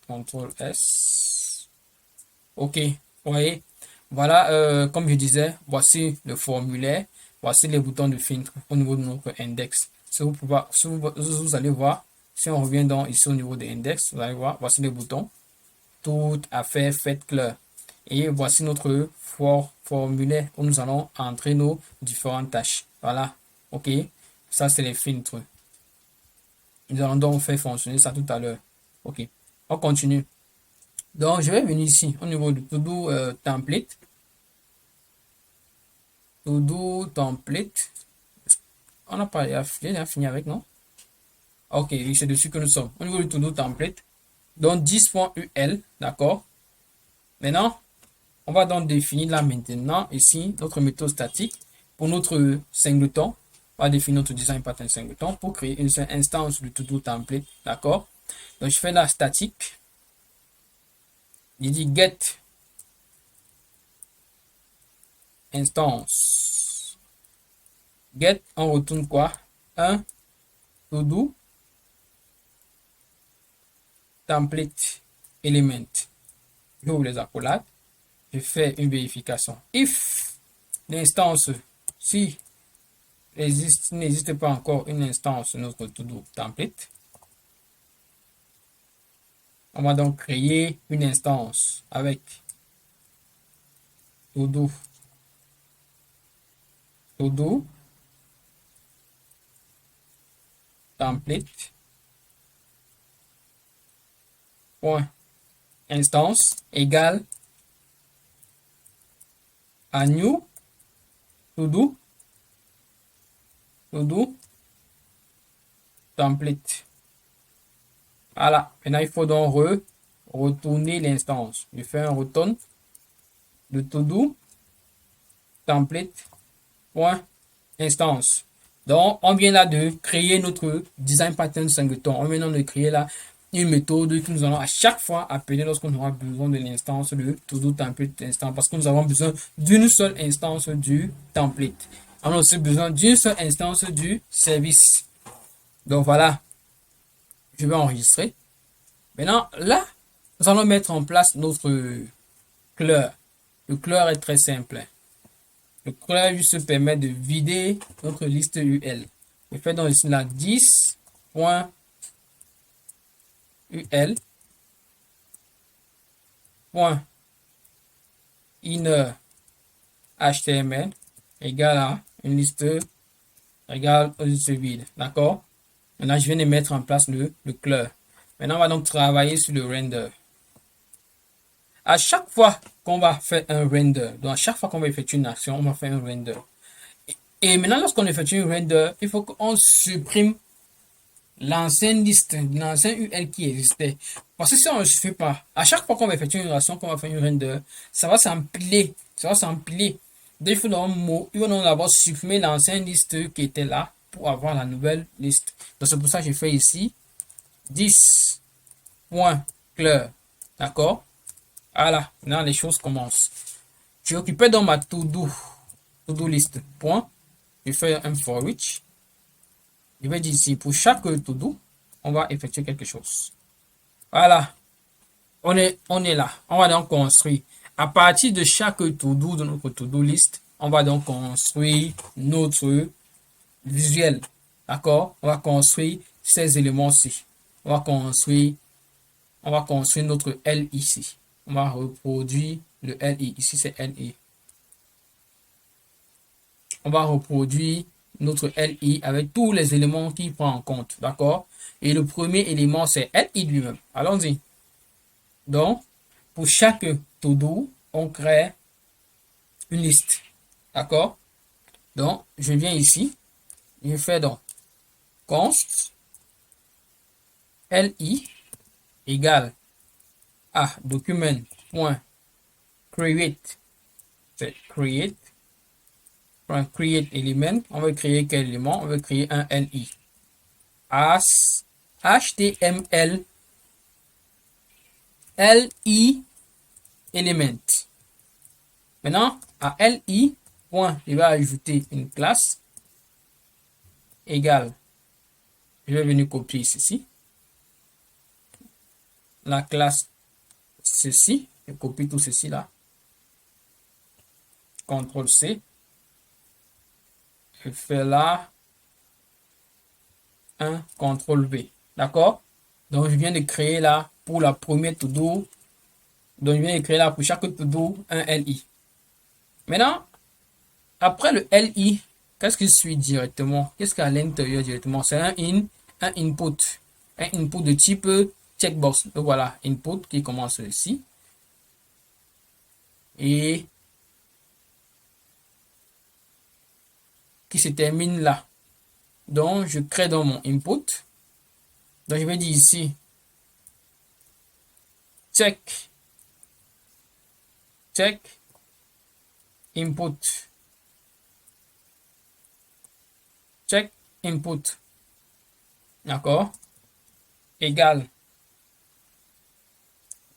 CTRL S. OK. Vous voyez. Voilà, comme je disais, voici le formulaire. Voici les boutons de filtre au niveau de notre index. Si vous allez voir, si on revient donc ici au niveau de l'index, vous allez voir, voici les boutons. Tout à fait, faites clair. Et voici notre formulaire où nous allons entrer nos différentes tâches. Voilà. OK. Ça, c'est les filtres. Nous allons donc faire fonctionner ça tout à l'heure. OK. On continue. Donc, je vais venir ici au niveau du to-do template. To-do template. On n'a pas fini avec, non? OK, c'est dessus que nous sommes. Au niveau du to-do template. Donc, 10.ul. D'accord. Maintenant, on va donc définir là maintenant, ici, notre méthode statique. Pour notre singleton, on va définir notre design pattern singleton pour créer une seule instance du to-do template. D'accord? Donc, je fais la statique. Il dit get instance. Get, on retourne quoi? Un to-do template element. J'ouvre les accolades. Je fais une vérification. If l'instance, si n'existe pas encore une instance sur notre to-do template, on va donc créer une instance avec to-do template point instance égale à new to-do template. Voilà. Maintenant, il faut donc retourner l'instance. Je fais un return de to-do template point instance. Donc, on vient là de créer notre design pattern singleton. On vient de créer là une méthode que nous allons à chaque fois appeler lorsqu'on aura besoin de l'instance de to-do template instance, parce que nous avons besoin d'une seule instance du template. On a aussi besoin d'une seule instance du service. Donc voilà, je vais enregistrer. Maintenant, là, nous allons mettre en place notre clear. Le clear est très simple. Le clear juste permet de vider notre liste UL. Je fais donc ici la 10.ul ul point inner html égale à une liste égale aux listes vides. D'accord? Maintenant, je viens de mettre en place le clear. Maintenant, on va donc travailler sur le render. À chaque fois qu'on va faire un render, donc à chaque fois qu'on va effectuer une action, on va faire un render. Et maintenant, lorsqu'on effectue un render, il faut qu'on supprime l'ancienne liste, l'ancien UL qui existait. Parce que si on ne le fait pas, à chaque fois qu'on va effectuer une action, qu'on va faire un render, ça va s'empiler. Ça va s'empiler. Donc, il faut dans un mot, il va donc d'abord supprimer l'ancienne liste qui était là pour avoir la nouvelle liste. Donc, c'est pour ça que j'ai fait ici 10.clear. D'accord? Voilà. Maintenant, les choses commencent. J'ai occupé dans ma to-do list. Point. Je fais un for each. Je vais dire ici, pour chaque to-do, on va effectuer quelque chose. Voilà. On est là. On va donc construire. À partir de chaque to-do de notre to-do list, on va donc construire notre visuel. D'accord? On va construire ces éléments-ci. On va construire notre L ici. On va reproduire le LI. Ici, c'est LI. On va reproduire notre LI avec tous les éléments qu'il prend en compte. D'accord? Et le premier élément, c'est LI lui-même. Allons-y. Donc, pour chaque to-do, on crée une liste. D'accord? Donc, je viens ici. Je fais donc const LI égale à document.create. C'est create. Create element. On va créer quel élément? On va créer un LI. As HTML LI element. Maintenant, à LI, point, je vais ajouter une classe égale. Je vais venir copier ceci. La classe ceci. Je copie tout ceci là. CTRL C. Je fais là un CTRL V. D'accord? Donc, je viens de créer là pour la première to-do. Donc, je viens de créer là pour chaque to-do un LI. Maintenant, après le LI, qu'est-ce qui suit directement? Qu'est-ce qu'il y a à l'intérieur directement? C'est un input. Un input de type checkbox. Donc voilà, input qui commence ici. Et qui se termine là. Donc, je crée dans mon input. Donc, je vais dire ici check input. Check input. D'accord? Égal.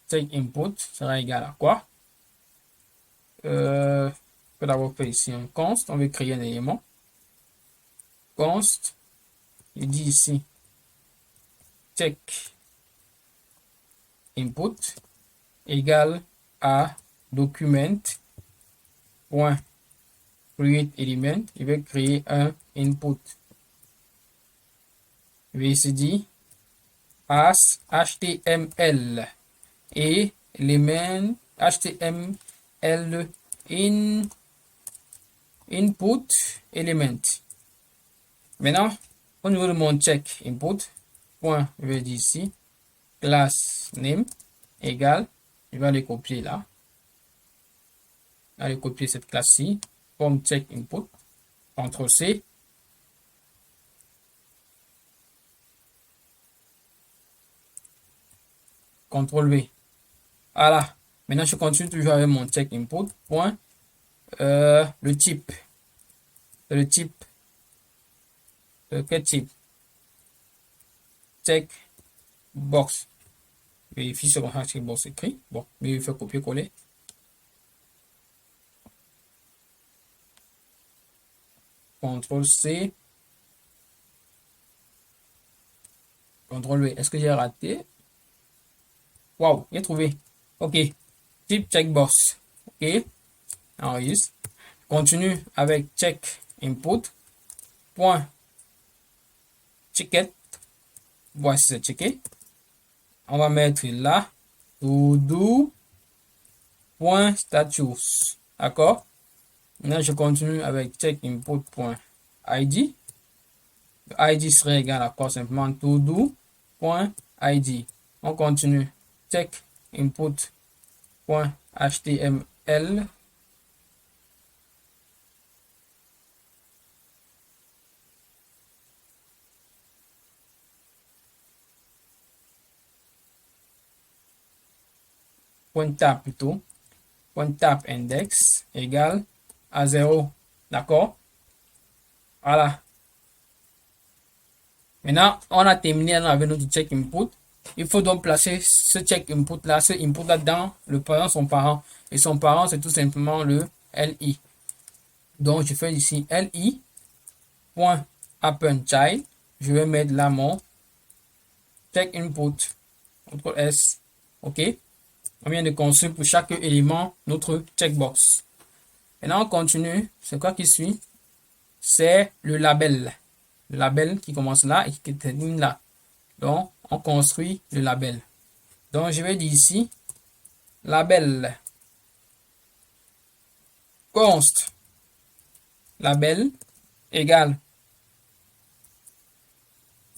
Check input sera égal à quoi? Je peux d'abord faire ici un const. On va créer un élément. Const. Je dis ici check input égal à document.create element. Je vais créer un input. Je vais ici dire as HTML et element HTML input element. Maintenant, au niveau de mon check input, point, je vais dire ici class name égale, je vais aller copier là, aller copier cette classe-ci, comme check input, CTRL C. CTRL V. Voilà. Maintenant, je continue toujours avec mon check input. Point. Le type. Le type. Quel type? Check box. Vérifie ce qu'on a checkbox écrit. Bon, mais il faut copier-coller. CTRL C. CTRL V. Est-ce que j'ai raté? Wow, j'ai trouvé. OK. Type checkbox. OK. Enregistre. Continue avec check input. Point. Ticket. Voici ce ticket. on va mettre là, todo.status. D'accord? Maintenant, je continue avec checkinput.id. ID serait égal à quoi? Simplement todo.id. On continue. Checkinput.html. .tab plutôt. .tab index égale à 0. D'accord? Voilà. Maintenant, on a terminé avec notre check input. Il faut donc placer ce check input là, ce input là dans le parent, son parent. Et son parent, c'est tout simplement le li. Donc, je fais ici li.appendChild. Je vais mettre là mon check input. CTRL S. OK. On vient de construire pour chaque élément notre checkbox. Maintenant, on continue. C'est quoi qui suit? C'est le label. Le label qui commence là et qui termine là. Donc, on construit le label. Donc, je vais dire ici, label const label égale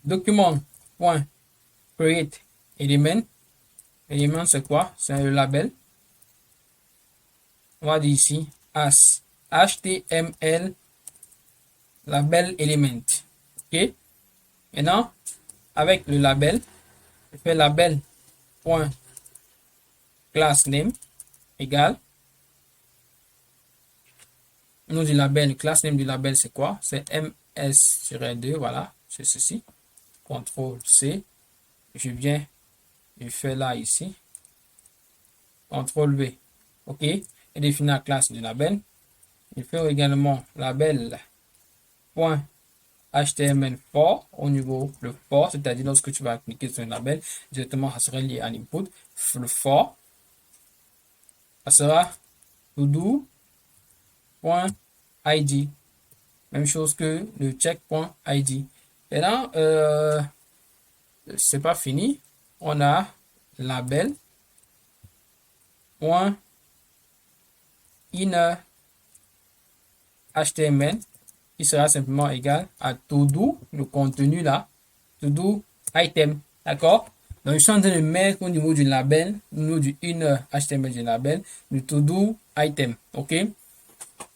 document.create element. Element, c'est quoi? C'est le label. On va dire ici, as HTML label element. OK? Maintenant, avec le label, je fais label.className égale. Nous du label, class name du label, c'est quoi? C'est ms-2, voilà, c'est ceci. CTRL-C. Je viens, je fais là, ici. CTRL-V. OK? Et définir la classe du label. Je fais également label.html for au niveau le for, c'est-à-dire lorsque tu vas cliquer sur un label, directement, ça sera lié à l'input. Le for, ça sera todo.id. Même chose que le check.id. Maintenant, c'est pas fini. On a label .inner HTML qui sera simplement égal à todo, le contenu là, todo item. D'accord? Donc, je suis en train de mettre au niveau du label, au niveau du inner HTML du label, le todo item. OK?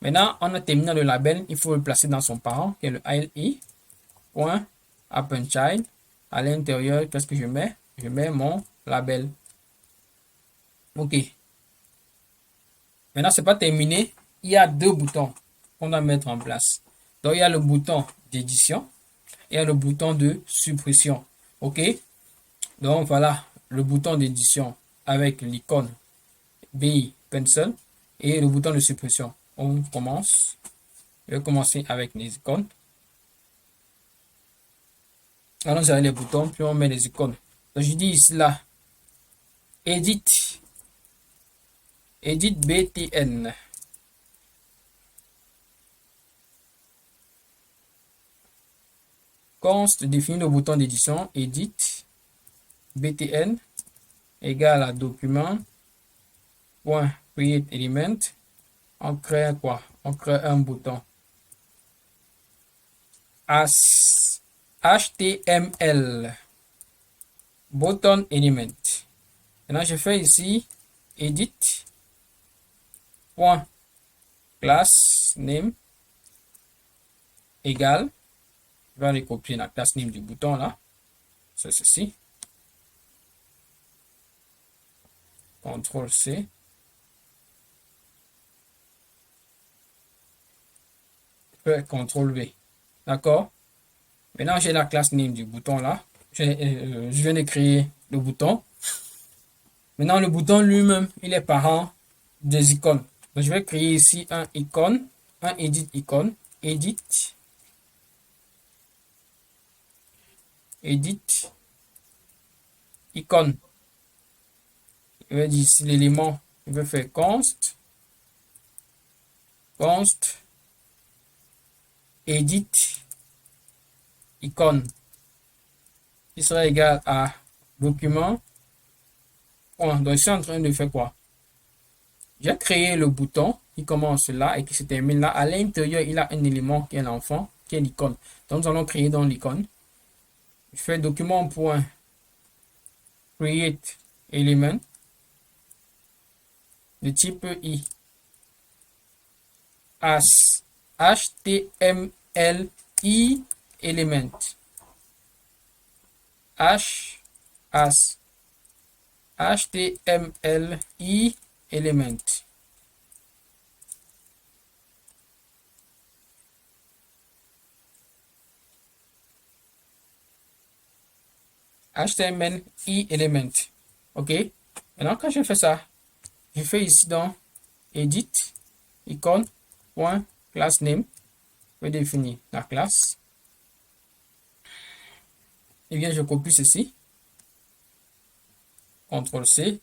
Maintenant, on a terminé le label. Il faut le placer dans son parent, qui est le li.appendChild. À l'intérieur, qu'est-ce que je mets? Je mets mon label. OK. Maintenant, c'est pas terminé. Il y a deux boutons qu'on doit mettre en place. Donc, il y a le bouton d'édition et il y a le bouton de suppression. OK. Donc, voilà le bouton d'édition avec l'icône BI Pencil et le bouton de suppression. On commence. Je vais commencer avec les icônes. Allons avec les boutons, puis on met les icônes. Donc, je dis ici là, edit btn. Const définit le bouton d'édition, edit btn égale à document.create element. On crée quoi? On crée un bouton as HTML button element. Maintenant, je fais ici edit class name égale. Je vais aller copier la classe name du bouton là. C'est ceci. CTRL C. CTRL V. D'accord? Maintenant, j'ai la classe name du bouton là. Je viens de créer le bouton. Maintenant, le bouton lui-même, il est parent des icônes. Donc, je vais créer ici un icône, un edit icône, edit icône. Je vais dire ici l'élément, je vais faire const edit icône qui sera égal à document Bon, donc je suis en train de faire quoi? J'ai créé le bouton qui commence là et qui se termine là. À l'intérieur, il a un élément qui est l'enfant, qui est l'icône. Donc nous allons créer dans l'icône. Je fais document.create element de type i as html i element h as html i element. HTML i element. OK. Maintenant, quand je fais ça, je fais ici dans edit icône point class name. Je vais définir la classe. Et bien, je copie ceci. CTRL C.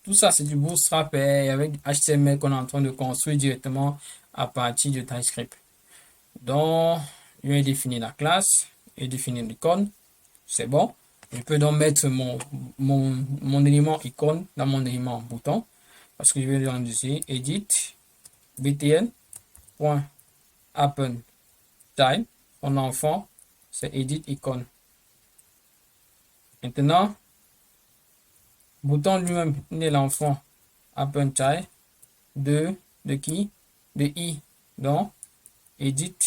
Tout ça, c'est du Bootstrap avec HTML qu'on est en train de construire directement à partir de TypeScript. Donc, je vais définir la classe et définir l'icône. C'est bon. Je peux donc mettre mon élément icône dans mon élément bouton. Parce que je vais dans ici, edit, btn.append-time. Mon enfant, c'est edit icône. Maintenant, bouton lui-même est l'enfant append-time de qui? De i. Donc, edit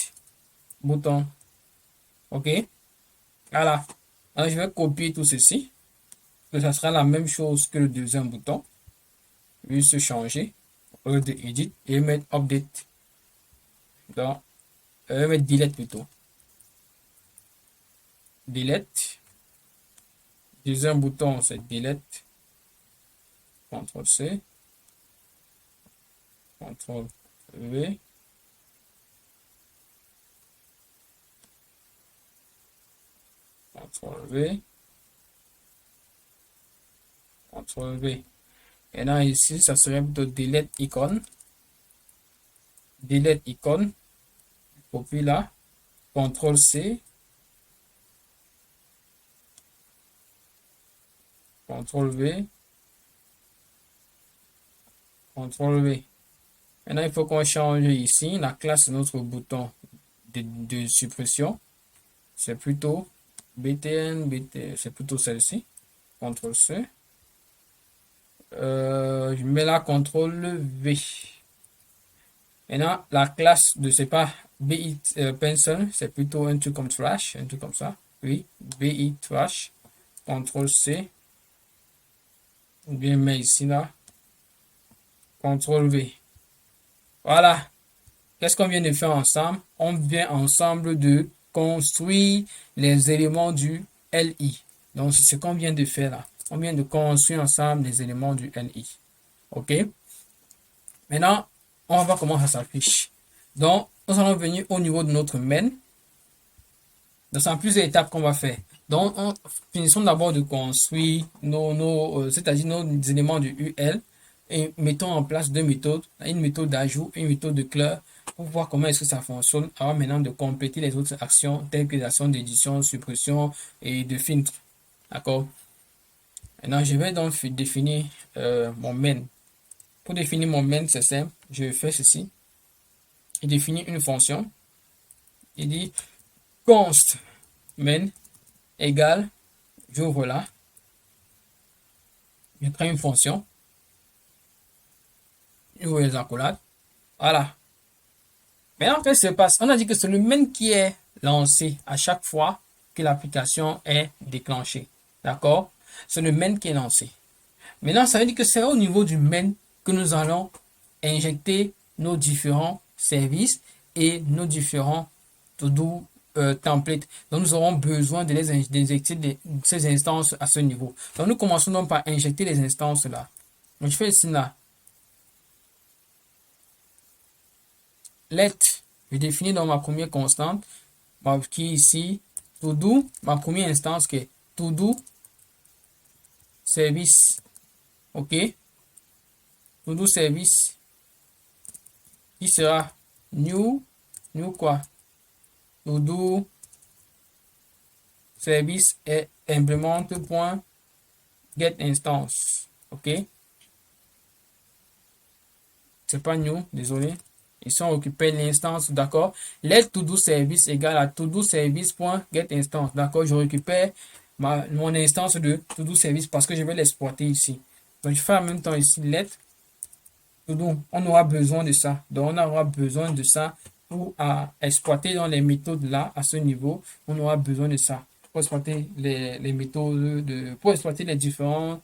bouton. OK? Voilà. Alors, je vais copier tout ceci. Que ça sera la même chose que le deuxième bouton. Juste changer. Au lieu de edit et mettre update. Donc, je vais mettre delete plutôt. Delete. Deuxième bouton, c'est delete. CTRL C. CTRL V. CTRL V. CTRL V. Et là, ici, ça serait plutôt delete icône. Delete icône. Copie là. CTRL C. CTRL V. CTRL V. Maintenant, il faut qu'on change ici la classe de notre bouton de suppression. C'est plutôt BTN, c'est plutôt celle-ci. CTRL C. Je mets là CTRL V. Maintenant, la classe de c'est pas BI pencil, c'est plutôt un truc comme trash, un truc comme ça. Oui, BI trash. CTRL C. Ou bien mets ici là. CTRL V. Voilà. Qu'est-ce qu'on vient de faire ensemble? On vient ensemble de construire les éléments du LI. Donc, c'est ce qu'on vient de faire là. On vient de construire ensemble les éléments du LI. OK? Maintenant, on va voir comment ça s'affiche. Donc, nous allons venir au niveau de notre main. Donc, c'est en plusieurs étapes qu'on va faire. Donc, finissons d'abord de construire c'est-à-dire nos éléments du UL. Et mettons en place deux méthodes, une méthode d'ajout et une méthode de clear pour voir comment est-ce que ça fonctionne avant maintenant de compléter les autres actions telles que les actions d'édition, suppression et de filtre. D'accord? Maintenant, je vais donc définir mon main. Pour définir mon main, c'est simple. Je fais ceci. Il définit une fonction. Il dit const main égale, j'ouvre là. Je crée une fonction. J'ouvre les accolades. Voilà. Maintenant, qu'est-ce qui se passe? On a dit que c'est le main qui est lancé à chaque fois que l'application est déclenchée. D'accord? C'est le main qui est lancé. Maintenant, ça veut dire que c'est au niveau du main que nous allons injecter nos différents services et nos différents to-do templates. Donc, nous aurons besoin de les injecter ces instances à ce niveau. Donc, nous commençons donc par injecter les instances là. Donc, je fais ici là. Let, je définis dans ma première constante, qui est ici, to-do, ma première instance qui est to-do service. OK? To-do service qui sera new quoi? To-do service et implémente point get instance. OK? C'est pas new, désolé. Ici, on récupère l'instance, d'accord? Let to do service égale à to do service.get instance, d'accord? Je récupère mon instance de to do service parce que je vais l'exploiter ici. Donc, je fais en même temps ici let to do. On aura besoin de ça. Donc, on aura besoin de ça pour exploiter dans les méthodes là, à ce niveau. On aura besoin de ça pour exploiter les méthodes, pour exploiter les différents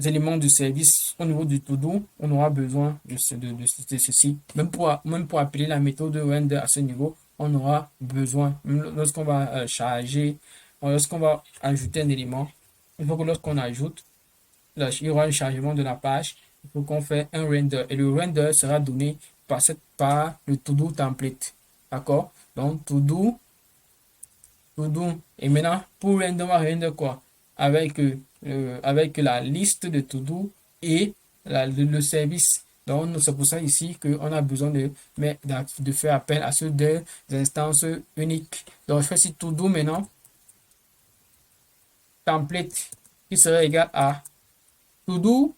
éléments de service au niveau du to-do, on aura besoin de ceci. Même pour appeler la méthode render à ce niveau, on aura besoin, lorsqu'on va charger, lorsqu'on va ajouter un élément, il faut que lorsqu'on ajoute, là, il y aura un chargement de la page, il faut qu'on fait un render. Et le render sera donné par le to-do template. D'accord? Donc, to-do. Et maintenant, pour render, on va render quoi? Avec la liste de to-do et le service. Donc, c'est pour ça ici qu'on a besoin de faire appel à ces deux instances uniques. Donc, je fais ici to-do maintenant. Template qui serait égal à to-do,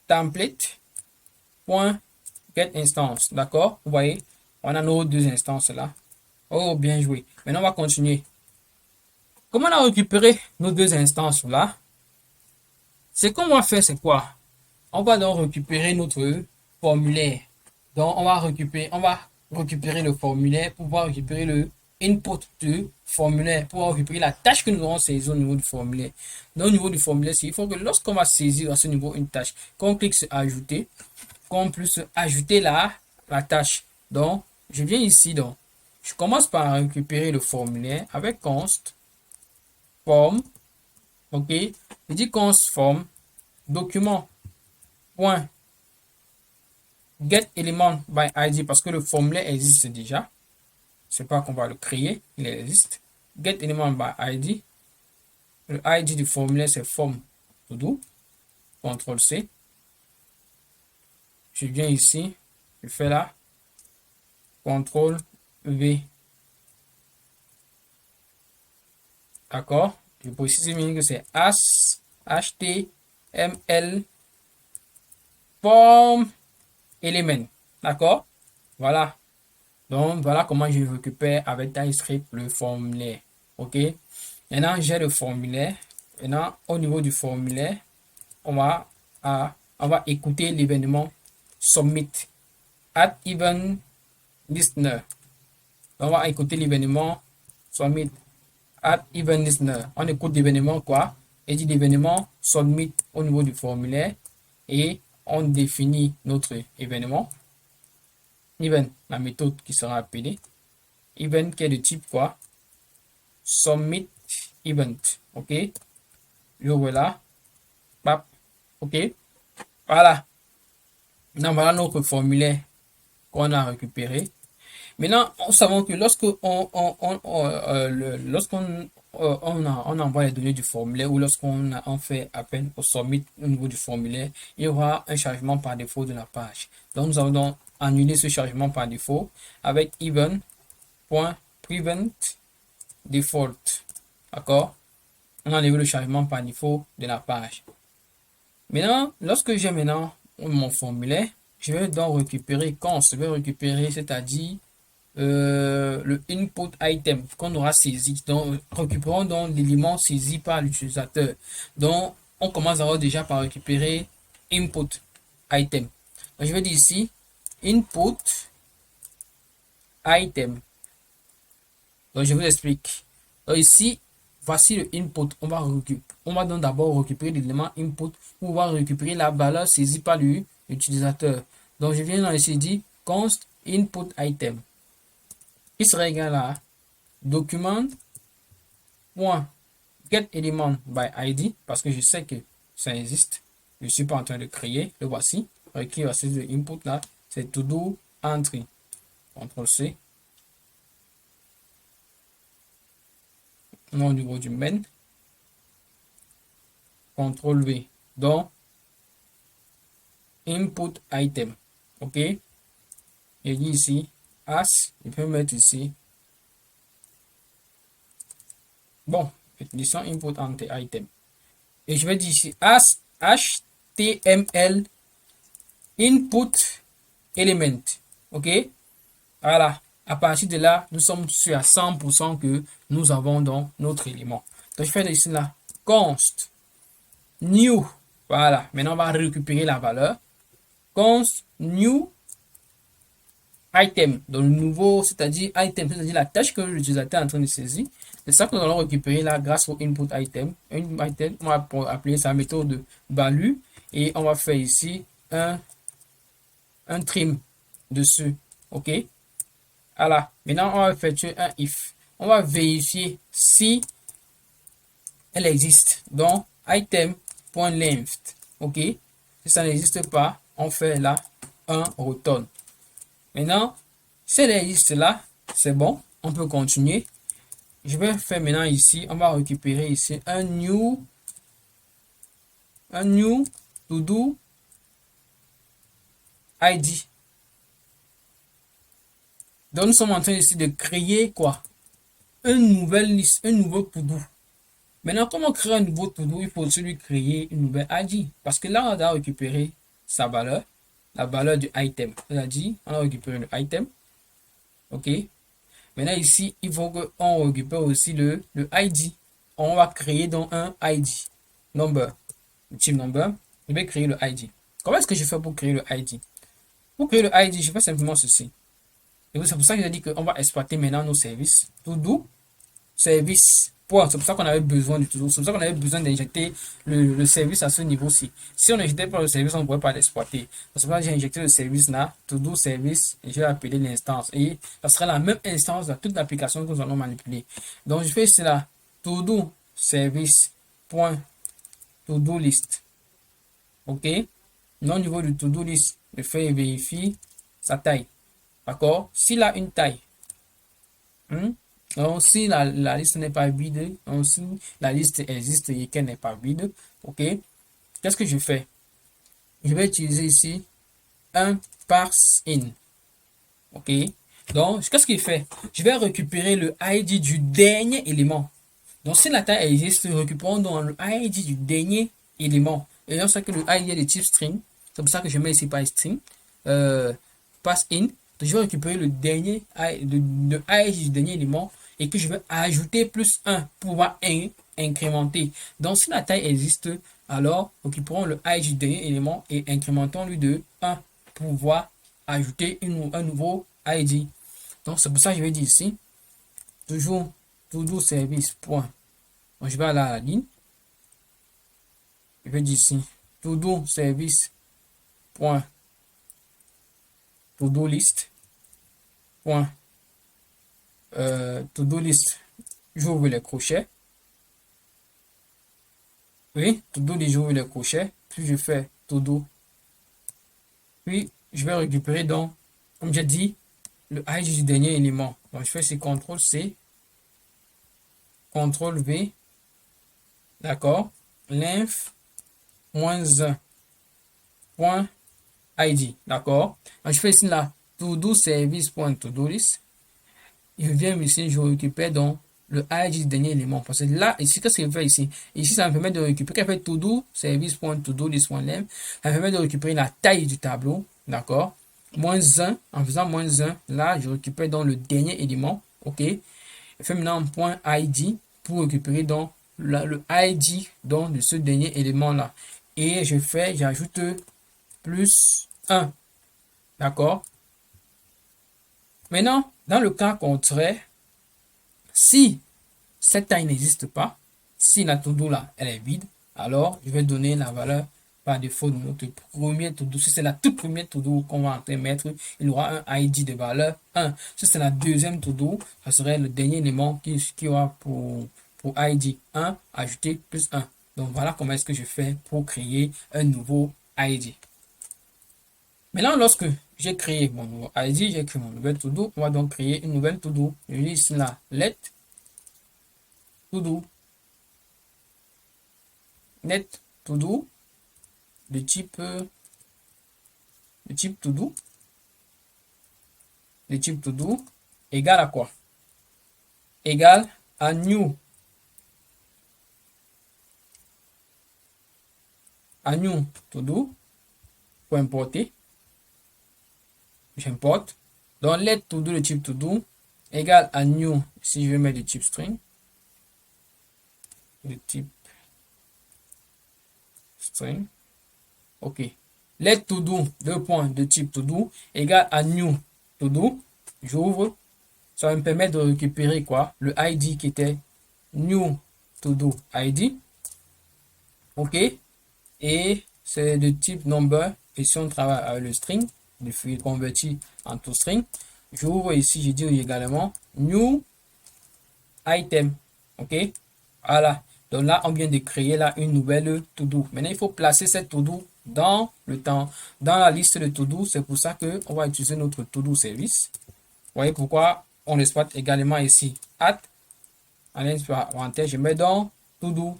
template, point, get instance. D'accord? Vous voyez, on a nos deux instances là. Oh, bien joué. Maintenant, on va continuer. Comment on a récupéré nos deux instances là? Ce qu'on va faire, c'est quoi? On va donc récupérer notre formulaire. Donc, on va récupérer le formulaire pour pouvoir récupérer le input du formulaire, pour récupérer la tâche que nous aurons saisie au niveau du formulaire. Donc, au niveau du formulaire, il faut que lorsqu'on va saisir à ce niveau une tâche, qu'on clique sur ajouter, qu'on puisse ajouter la tâche. Donc, je viens ici, donc, je commence par récupérer le formulaire avec const form. OK, je dis const form document point get element by id parce que le formulaire existe déjà. C'est pas qu'on va le créer, il existe. Get element by id. Le id du formulaire c'est form to do. CTRL C. Je viens ici, je fais là. CTRL V. D'accord? Je précise que c'est HTML form element. D'accord? Voilà. Donc, voilà comment je récupère avec TypeScript le formulaire. OK? Maintenant, j'ai le formulaire. Maintenant, au niveau du formulaire, on va écouter l'événement submit at event listener. On va écouter l'événement submit at event listener. On écoute l'événement quoi? Et dit l'événement submit au niveau du formulaire et on définit notre événement. Event, la méthode qui sera appelée. Event qui est de type quoi? Submit event. OK? Le voilà. Bap. OK? Voilà. Maintenant, voilà notre formulaire qu'on a récupéré. Maintenant, nous savons que lorsqu'on envoie les données du formulaire ou lorsqu'on fait appel au submit au niveau du formulaire, il y aura un chargement par défaut de la page. Donc, nous allons donc annuler ce chargement par défaut avec event.prevent default. D'accord? On a enlevé le chargement par défaut de la page. Maintenant, lorsque j'ai maintenant mon formulaire, je vais donc récupérer je vais récupérer, c'est-à-dire le input item qu'on aura saisi. Donc, récupérons donc l'élément saisi par l'utilisateur. Donc, on commence d'abord déjà par récupérer input item. Donc, je vais dire ici input item. Donc, je vous explique. Donc, ici, voici le input. On va donc d'abord récupérer l'élément input pour pouvoir récupérer la valeur saisie par l'utilisateur. Donc, je viens ici dire const input item qui serait égal à document get element by id parce que je sais que ça existe. Je suis pas en train de créer. Le voici. Qui voici le input là. C'est to do entry. CTRL C. Au niveau du main. CTRL V. Donc, input item. OK. Et dit ici, as, je peux mettre ici Bon, utilisons input ante item. Et je vais dire ici as HTML input element. OK? Voilà. À partir de là, nous sommes sûrs à 100% que nous avons donc notre élément. Donc, je fais ici là, const new. Voilà. Maintenant, on va récupérer la valeur. Const new item. Donc, le nouveau, c'est-à-dire item, c'est-à-dire la tâche que l'utilisateur est en train de saisir. C'est ça que nous allons récupérer là grâce au input item. Un item, on va appeler sa méthode de value. Et on va faire ici un trim dessus. OK? Voilà. Maintenant, on va effectuer un if. On va vérifier si elle existe. Donc, item.length. OK? Si ça n'existe pas, on fait là un return. Maintenant, si elle existe là, c'est bon. On peut continuer. Je vais faire maintenant ici, on va récupérer ici un new to do ID. Donc, nous sommes en train ici de créer quoi? Une nouvelle liste, un nouveau to do. Maintenant, comment créer un nouveau to do? Il faut aussi lui créer une nouvelle ID. Parce que là, on a récupéré sa valeur, la valeur du item. C'est-à-dire, on a récupéré le item. OK? Maintenant, ici, il faut qu'on récupère aussi le ID. On va créer donc un ID. Number. Le type number. Je vais créer le ID. Comment est-ce que je fais pour créer le ID? Pour créer le ID, je fais simplement ceci. Et c'est pour ça que j'ai dit qu'on va exploiter maintenant nos services. To do service. C'est pour ça qu'on avait besoin du to do. C'est pour ça qu'on avait besoin d'injecter le service à ce niveau-ci. Si on n'injectait pas le service, on ne pourrait pas l'exploiter. C'est pour ça que j'ai injecté le service là, to do service, et je vais appeler l'instance. Et ça sera la même instance dans toute l'application que nous allons manipuler. Donc je fais cela, to do service point to do list. OK? Non, au niveau du to do list, je fais vérifier sa taille. D'accord? S'il a une taille, donc si la liste n'est pas vide, donc si la liste existe et qu'elle n'est pas vide, ok, qu'est-ce que je fais? Je vais utiliser ici un parse in. OK? Donc, qu'est-ce qu'il fait? Je vais récupérer le ID du dernier élément. Donc, si la taille existe, récupérons donc le ID du dernier élément. Et on sait que le ID est de type string. C'est pour ça que je mets ici par string. Pass in. Donc, je vais récupérer le dernier ID du dernier élément et que je vais ajouter plus 1 pour pouvoir incrémenter. Donc, si la taille existe, alors récupérons le ID du dernier élément et incrémentons-lui de 1 pour pouvoir ajouter un nouveau ID. Donc, c'est pour ça que je vais dire ici, toujours to-do service point. Donc, je vais aller à la ligne. Je vais dire ici, to-do service point to-do list point to-do list. J'ouvre les crochets. Oui, to-do list, j'ouvre les crochets. Puis je fais to-do. Puis je vais récupérer donc, comme j'ai dit, le ID du dernier élément. Donc je fais ici CTRL-C, CTRL-V, d'accord, length, -1, point ID, d'accord. Donc je fais ici là, to-do service.to-do list. Je viens ici, je récupère donc le ID du dernier élément. Parce que là, ici, qu'est-ce qu'il fait ici? Ici, ça me permet de récupérer, quand fait to-do service.to-do list.length, ça me permet de récupérer la taille du tableau, d'accord. -1, en faisant -1, là, je récupère donc le dernier élément, ok. Je fais maintenant un point ID pour récupérer donc le ID donc, de ce dernier élément là. Et j'ajoute plus 1, d'accord. Maintenant, dans le cas contraire, si cette taille n'existe pas, si la to-do là, elle est vide, alors je vais donner la valeur par défaut de notre premier to-do. Si c'est la toute première to-do qu'on va en mettre, il aura un ID de valeur 1. Si c'est la deuxième to-do, ça serait le dernier élément qui aura pour ID 1, ajouter plus 1. Donc voilà comment est-ce que je fais pour créer un nouveau ID. Maintenant, lorsque j'ai créé mon nouveau ID, j'ai créé mon nouvel to-do, on va donc créer une nouvelle to-do. Je dis ici là, let to-do, net to-do, de type to-do, de type to-do, égale à quoi? Égale à new à new to do pour importer. J'importe. Donc, let to do de type to do égale à new. Si je vais mettre de type string. De type string. OK. Let to do, deux points de type to do égale à new to do. J'ouvre. Ça va me permettre de récupérer quoi? Le ID qui était new to do ID. OK. Et c'est de type number. Et si on travaille avec le string, le flux converti en to string, j'ouvre ici, je dis également new item. OK. Voilà. Donc là, on vient de créer là une nouvelle to-do. Maintenant, il faut placer cette to-do dans le temps, dans la liste de to-do. C'est pour ça qu'on va utiliser notre to-do service. Vous voyez pourquoi on exploite également ici add. En parenthèse, je mets dans to-do.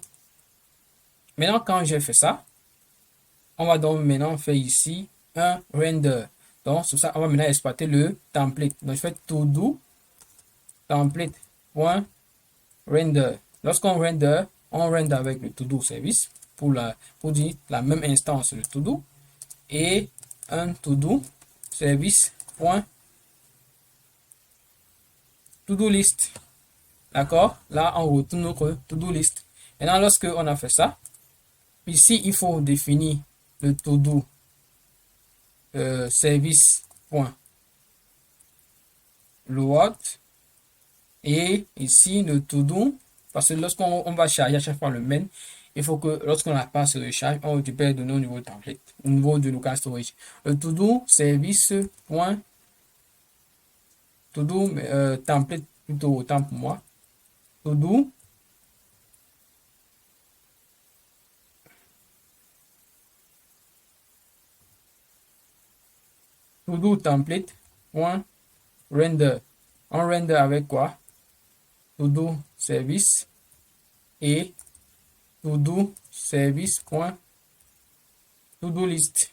Maintenant, quand j'ai fait ça, on va donc maintenant faire ici un render. Donc, sur ça, on va maintenant exploiter le template. Donc, je fais to-do template.render. Lorsqu'on render, on render avec le to-do service pour dire la même instance de to-do et un to-do service.to-do list. D'accord? Là, on retourne notre to-do list. Maintenant, lorsque on a fait ça, ici, il faut définir le to-do service.load et ici le to-do, parce que lorsqu'on va charger à chaque fois le main, il faut que lorsqu'on la passe sur le charge, on récupère de nos niveaux de template, au niveau de local storage. Le to-do service.to-do template, plutôt autant pour moi. To-do template.render. On render avec quoi? To-do service et to-do service.to-do list.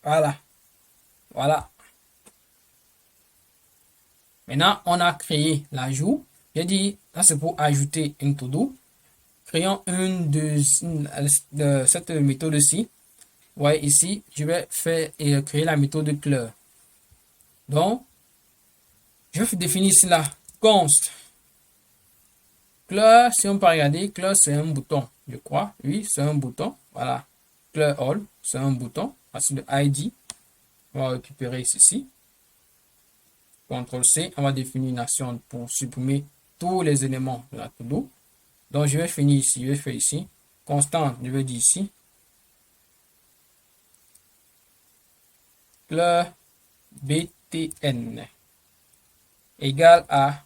Voilà. Voilà. Maintenant, on a créé l'ajout. J'ai dit, là, c'est pour ajouter une to-do. Créons une de cette méthode-ci. Vous voyez ici, je vais faire et créer la méthode clear. Donc, je vais définir cela. Const. Clear, si on peut regarder, clear, c'est un bouton, je crois. Oui, c'est un bouton. Voilà. Clear all, c'est un bouton. Voici le ID. On va récupérer ceci. CTRL C, on va définir une action pour supprimer tous les éléments de la to-do. Donc, je vais finir ici, je vais faire ici. Constant, je vais dire ici. Le btn égale à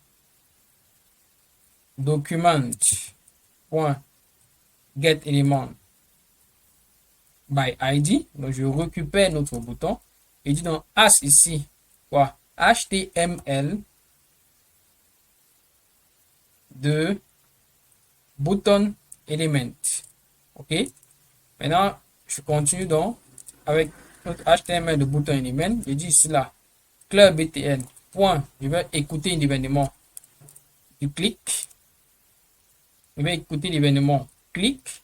document.getElement by ID. Donc, je récupère notre bouton et dis donc as ici quoi? HTML de button element. OK. Maintenant, je continue donc avec notre HTML de button element. Je dis ici là, clear btn. Point. Je vais écouter l'événement du clic. Je vais écouter l'événement clic.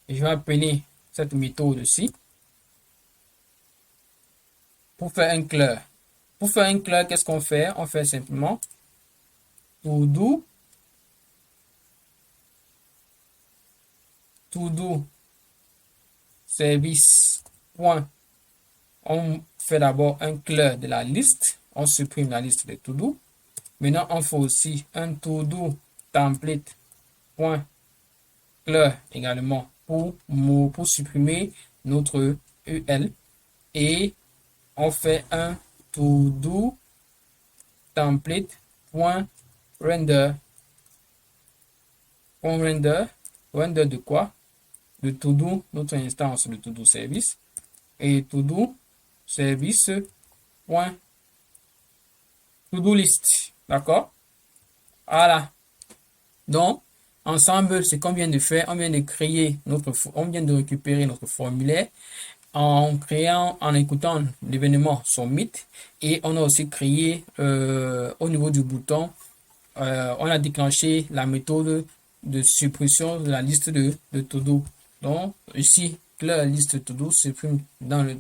Et je vais appeler cette méthode ici pour faire un clear. Pour faire un clear, qu'est-ce qu'on fait? On fait simplement to-do service. On fait d'abord un clear de la liste. On supprime la liste de to-do. Maintenant, on fait aussi un to-do template.clear également pour supprimer notre UL. Et on fait un to-do template.render. Render de quoi? De to-do, notre instance de to-do service. Et to-do service.to-do list. D'accord? Voilà. Donc, ensemble, ce qu'on vient de faire, on vient de créer on vient de récupérer notre formulaire en écoutant l'événement submit, et on a aussi créé au niveau du bouton, on a déclenché la méthode de suppression de la liste de to-do. Donc, ici, la liste to-do supprime,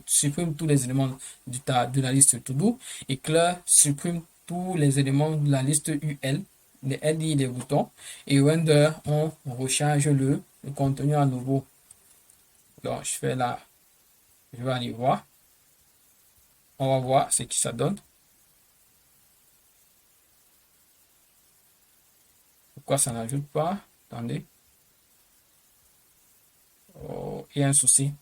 supprime tous les éléments de la liste to-do et Clear supprime tous les éléments de la liste UL, les LI, les boutons. Et Render, on recharge le contenu à nouveau. Donc, je fais là, je vais aller voir. On va voir ce que ça donne. Pourquoi ça n'ajoute pas? Attendez. Oh, il y a un souci.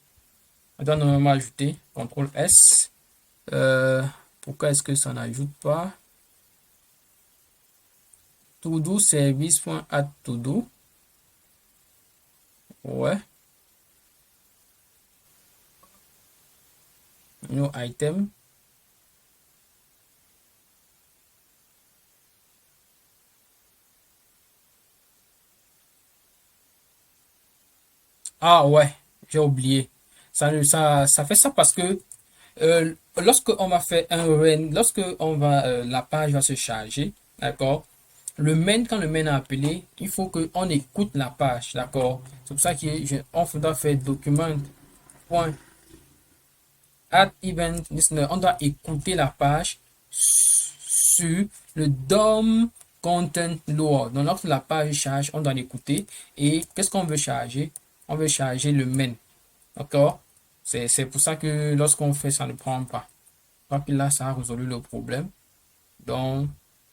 On doit normalement ajouter. CTRL S. Pourquoi est-ce que ça n'ajoute pas? To-do service.add to-do. Ouais. New item. Ah ouais, j'ai oublié. Ça fait ça parce que lorsque on va faire un run, lorsque la page va se charger, d'accord? Quand le main est appelé, il faut qu'on écoute la page, d'accord? C'est pour ça qu'on doit faire document.add event listener. On doit écouter la page sur le DOM content load. Donc, lorsque la page charge, on doit l'écouter. Et qu'est-ce qu'on veut charger? On veut charger le main. D'accord? C'est pour ça que lorsqu'on fait, ça ne prend pas. Donc là, ça a résolu le problème. Donc,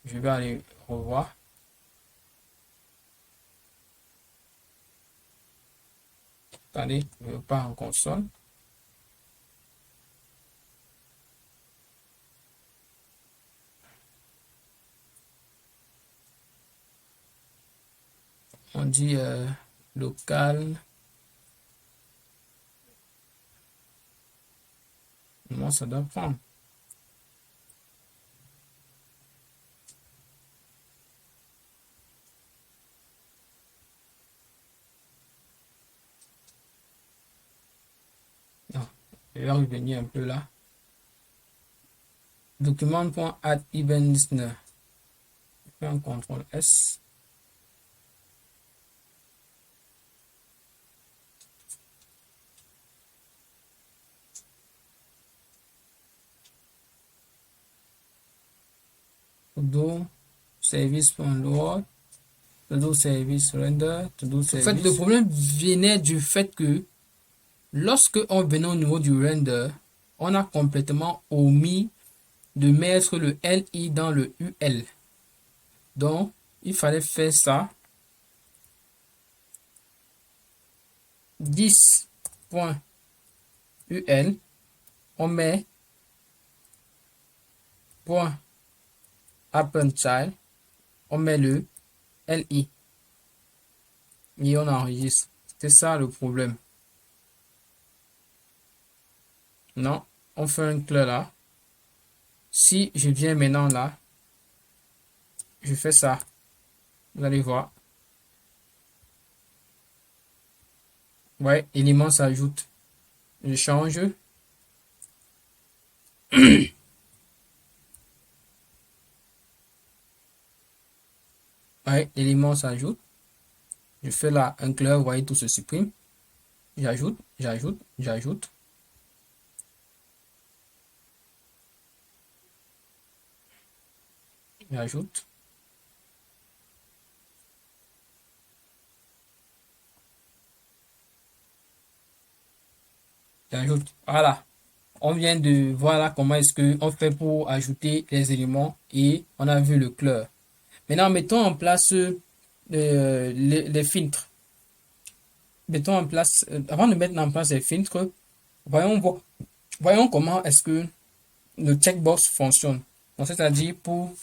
je vais aller revoir. Attendez, je ne vais pas en console. On dit local. Moi, ça doit prendre. Non, je vais revenir un peu là. Document.add event listener. Je fais un CTRL S. To-do service.load. To-do service render. To-do service. En fait, le problème venait du fait que lorsque on venait au niveau du render, on a complètement omis de mettre le LI dans le UL. Donc, il fallait faire ça. 10.UL, on met point append-child, on met le LI et on enregistre. C'est ça le problème. Non, on fait un clear là. Si je viens maintenant là, je fais ça. Vous allez voir. Ouais, élément s'ajoute. Je change. Ouais, l'élément s'ajoute. Je fais là un clair, vous voyez, tout se supprime. J'ajoute, j'ajoute, j'ajoute. J'ajoute. J'ajoute. Voilà. On vient de voir là comment est-ce qu'on fait pour ajouter les éléments et on a vu le clair. Maintenant, mettons en place les filtres. Mettons en place, avant de mettre en place les filtres, voyons comment est-ce que le checkbox fonctionne. C'est-à-dire pour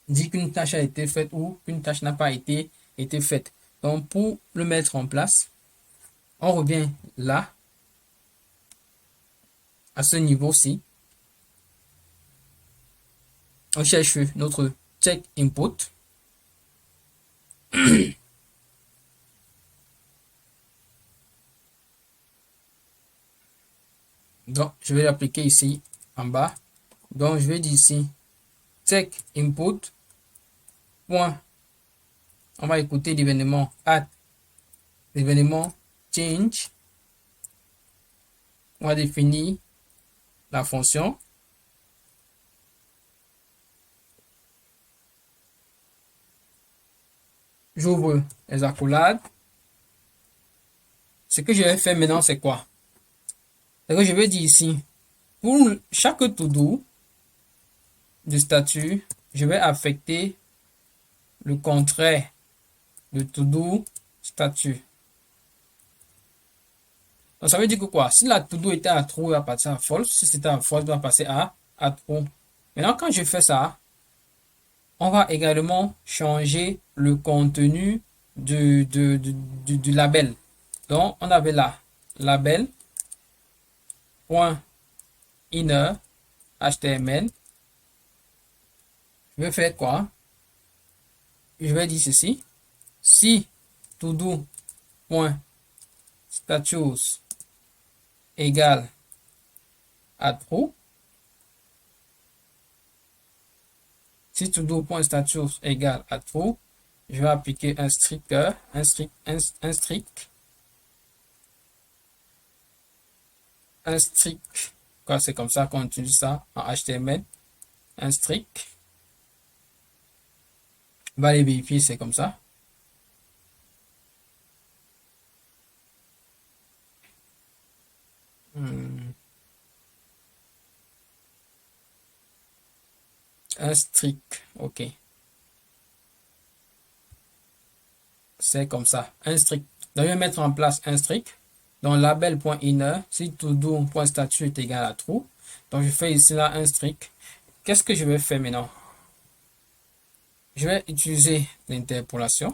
dire qu'une tâche a été faite ou qu'une tâche n'a pas été faite. Donc, pour le mettre en place, on revient là, à ce niveau-ci. On cherche notre check input. Donc, je vais l'appliquer ici en bas. Donc, je vais dire ici check input point On va écouter l'événement add, l'événement change. On va définir la fonction. J'ouvre les accolades. Ce que je vais faire maintenant, c'est quoi? C'est que je vais dire ici, pour chaque to-do du statut, je vais affecter le contraire de to-do statut. Donc, ça veut dire que quoi? Si la to-do était à true, il va passer à false. Si c'était à false, il va passer à true. Maintenant, quand je fais ça, on va également changer le contenu du label. Donc, on avait là, label, point inner, HTML. Je vais faire quoi? Je vais dire ceci. Si todo.status égale à true, si todo.status égale à true, je vais appliquer un strict, quoi, c'est comme ça qu'on utilise ça en HTML, un strict. On va aller vérifier, c'est comme ça. Un strict, ok. C'est comme ça, un strict. Donc, je vais mettre en place un strict. Donc, label.inner, si todo.statut est égal à true. Donc, je fais ici là un strict. Qu'est-ce que je vais faire maintenant? Je vais utiliser l'interpolation.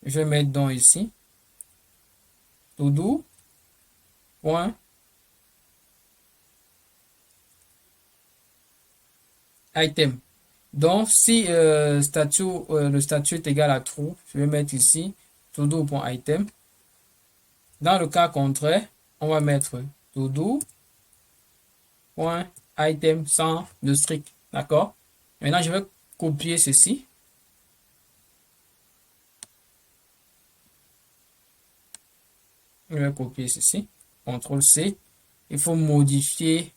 Je vais mettre donc ici todo point item. Donc, si le statut est égal à true, je vais mettre ici todo.item. Dans le cas contraire, on va mettre todo.item sans le strict. D'accord? Maintenant, je vais copier ceci. Je vais copier ceci. CTRL C. Il faut modifier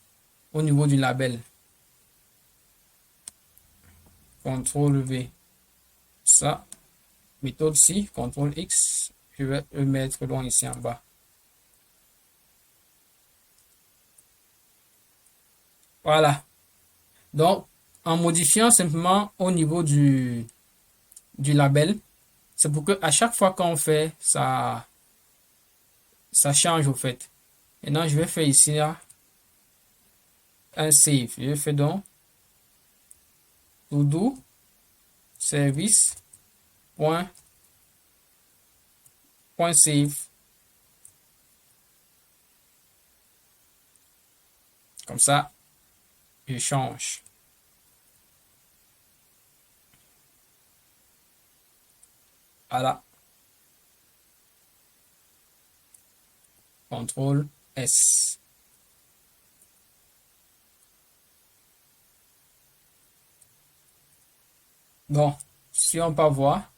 au niveau du label. CTRL V. Ça. Méthode C. CTRL X. Je vais le mettre loin ici en bas. Voilà. Donc, en modifiant simplement au niveau du label, c'est pour que à chaque fois qu'on fait, ça change au fait. Maintenant, je vais faire ici là, un save. Je vais faire donc todo service point save. Comme ça, je change. Voilà. CTRL S. Bon, si on peut voir,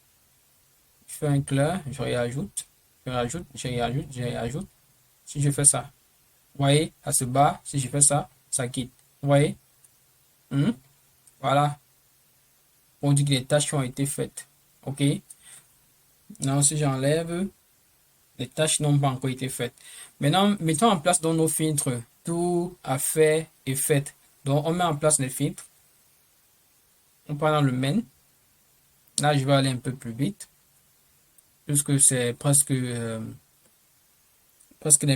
je fais un clair, je réajoute, je rajoute, je réajoute, je réajoute. Si je fais ça, vous voyez, ça se bat. Si je fais ça, ça quitte. Vous voyez? Voilà. On dit que les tâches ont été faites. OK? Maintenant, si j'enlève, les tâches n'ont pas encore été faites. Maintenant, mettons en place dans nos filtres. Tout à fait et fait. Donc, on met en place les filtres. On part dans le main. Là, je vais aller un peu plus vite. Puisque c'est presque les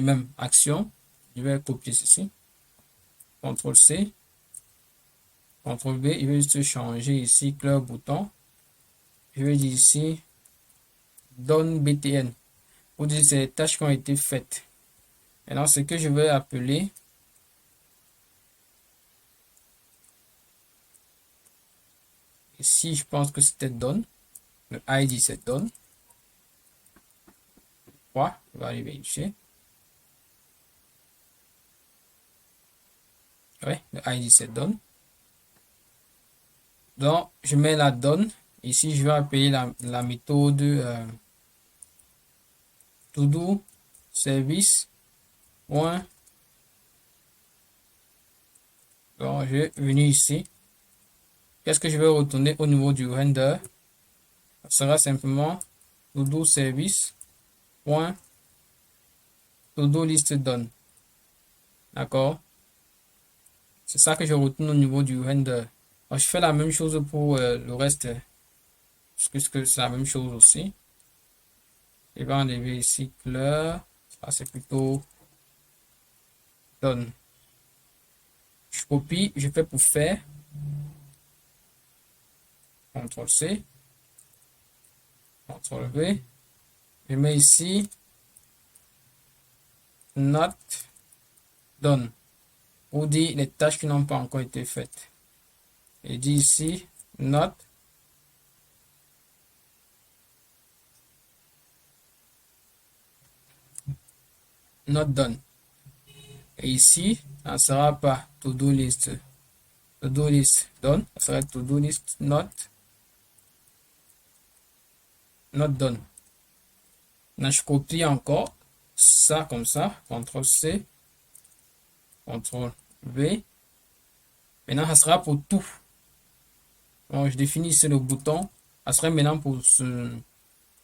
mêmes actions. Je vais copier ceci. CTRL C. CTRL V. Je vais juste changer ici, clair bouton. Je vais dire ici, donne BTN. Pour dire ces tâches qui ont été faites. Maintenant, ce que je vais appeler ici, je pense que c'était donne. Le ID c'est donne. Voilà, je vais aller vérifier. Ouais, le ID c'est donne. Donc, je mets la donne. Ici, je vais appeler la méthode todo service. Point. Donc, je vais venir ici. Qu'est-ce que je vais retourner au niveau du render? Ce sera simplement todo service. Point. Todo list done. D'accord? C'est ça que je retourne au niveau du render. Alors, je fais la même chose pour le reste, puisque c'est la même chose aussi. Je vais enlever ici couleur. Ça, c'est plutôt done. Je copie, je fais pour faire. CTRL C. CTRL V. Je mets ici not done. Pour dire les tâches qui n'ont pas encore été faites. Et dit ici not done. Et ici, ça ne sera pas to-do list. To-do list done. Ça sera to-do list not done. Là, je copie encore ça comme ça. CTRL C. CTRL V. Maintenant, ça sera pour tout. Donc, je définis ici le bouton. Ça serait maintenant pour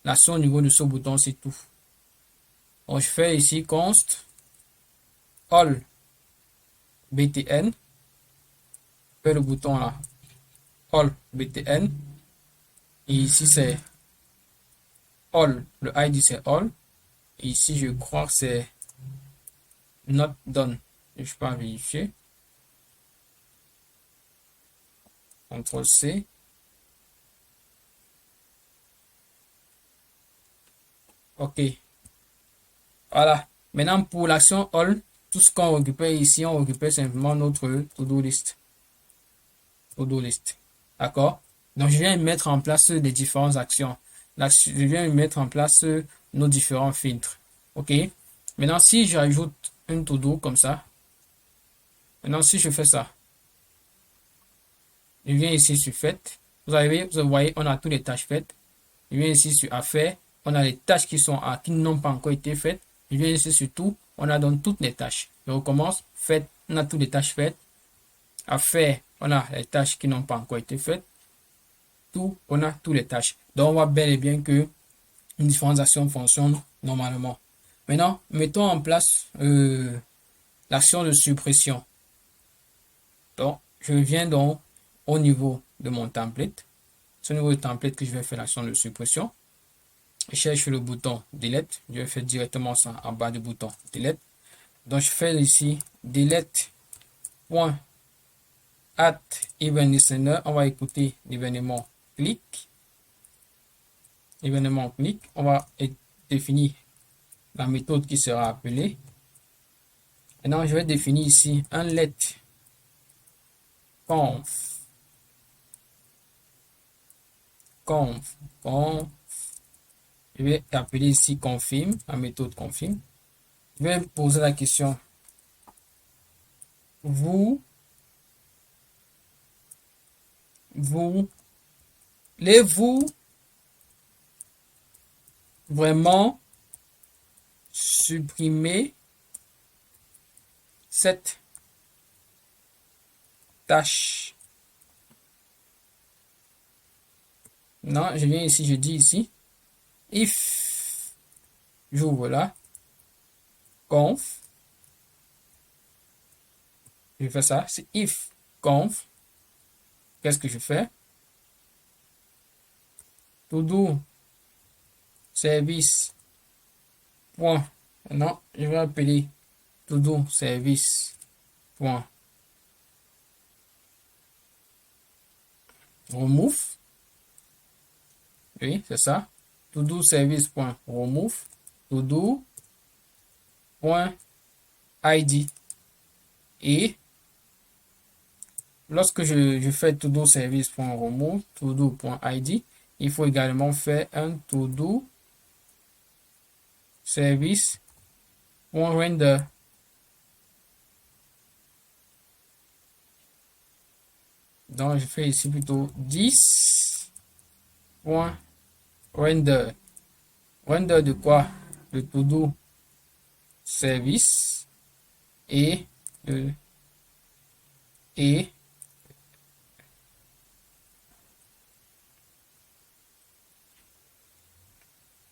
l'action au niveau de ce bouton, c'est tout. Donc, je fais ici const all btn. Je fais le bouton là. All btn. Et ici, c'est all. Le ID, c'est all. Et ici, je crois que c'est not done. Je ne vais pas vérifier. CTRL C. OK. Voilà. Maintenant, pour l'action all, tout ce qu'on récupère ici, on récupère simplement notre to-do list. To-do list. D'accord? Donc, je viens mettre en place des différentes actions. Là, je viens mettre en place nos différents filtres. OK? Maintenant, si j'ajoute une to-do comme ça, maintenant, si je fais ça, je viens ici sur faites. Vous voyez, on a toutes les tâches faites. Je viens ici sur affaires. On a les tâches qui n'ont pas encore été faites. Je viens ici sur tout. On a donc toutes les tâches. Je recommence. Faites. On a toutes les tâches faites. Affaires. On a les tâches qui n'ont pas encore été faites. Tout. On a toutes les tâches. Donc, on voit bel et bien que une différenciation fonctionne normalement. Maintenant, mettons en place l'action de suppression. Donc, je viens donc au niveau de mon template. C'est au niveau du template que je vais faire l'action de suppression. Je cherche le bouton delete. Je vais faire directement ça en bas du bouton delete. Donc, je fais ici delete .add event listener. On va écouter l'événement click. Événement click. On va définir la méthode qui sera appelée. Maintenant, je vais définir ici un let conf. Je vais appeler ici confirm, la méthode confirm. Je vais poser la question. Voulez-vous vraiment supprimer cette tâche? Non, je viens ici, je dis ici, if, j'ouvre là, conf, je fais ça, c'est if conf, qu'est-ce que je fais? To-do service point, non, je vais appeler to-do service point remove. Oui, c'est ça. To-do service point remove. To-do point ID. Et lorsque je fais to-do service point remove, to-do point ID, il faut également faire un to-do service point render. Donc, je fais ici plutôt 10.render. Render de quoi? De to-do service et de et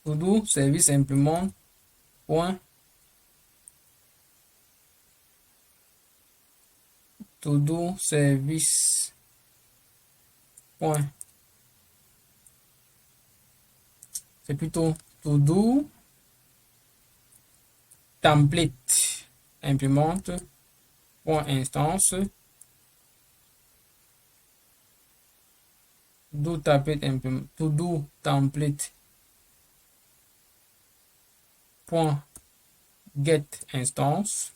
to-do service implémente point to-do service point. C'est plutôt to-do template implémente point instance to-do template implémente to-do template point get instance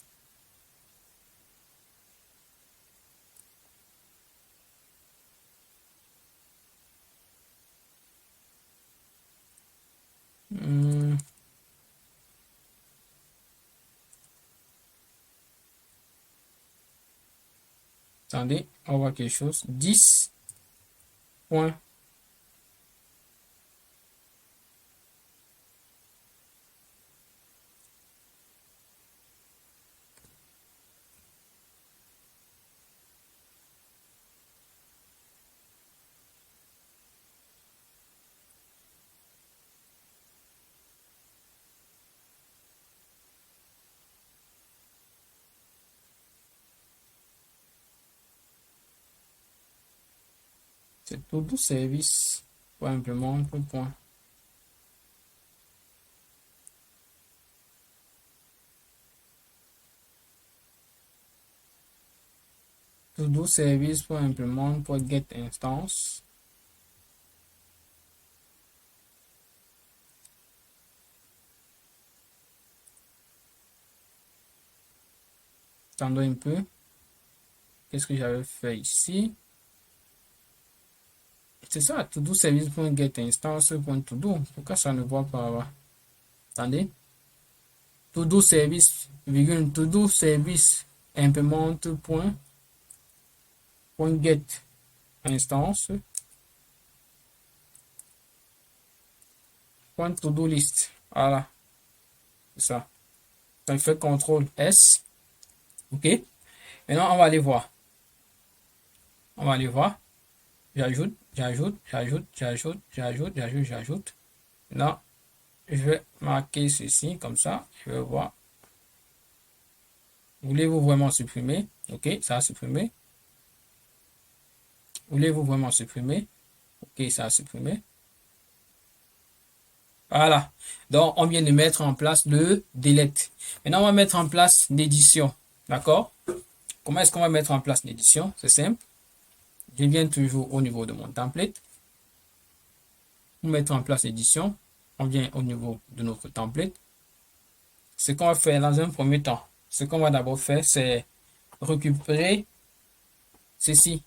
attendez, on va voir quelque chose. 10 point c'est to-do service point implémente point to-do service point implémente point get instance attendons un peu. Qu'est-ce que j'avais fait ici? C'est ça, to-do service.get instance.todo. Pourquoi ça ne voit pas là? Attendez. To-do service, virgule, to-do service implémente point get instance point to-do list. Voilà. C'est ça. Ça fait CTRL S. OK. Maintenant, on va aller voir. On va aller voir. J'ajoute. Là, je vais marquer ceci comme ça. Je vais voir. Voulez-vous vraiment supprimer? OK, ça a supprimé. Voulez-vous vraiment supprimer? OK, ça a supprimé. Voilà. Donc, on vient de mettre en place le delete. Maintenant, on va mettre en place l'édition. D'accord? Comment est-ce qu'on va mettre en place l'édition? C'est simple. Je viens toujours au niveau de mon template. Pour mettre en place l'édition, on vient au niveau de notre template. Ce qu'on va faire dans un premier temps, ce qu'on va d'abord faire, c'est récupérer ceci.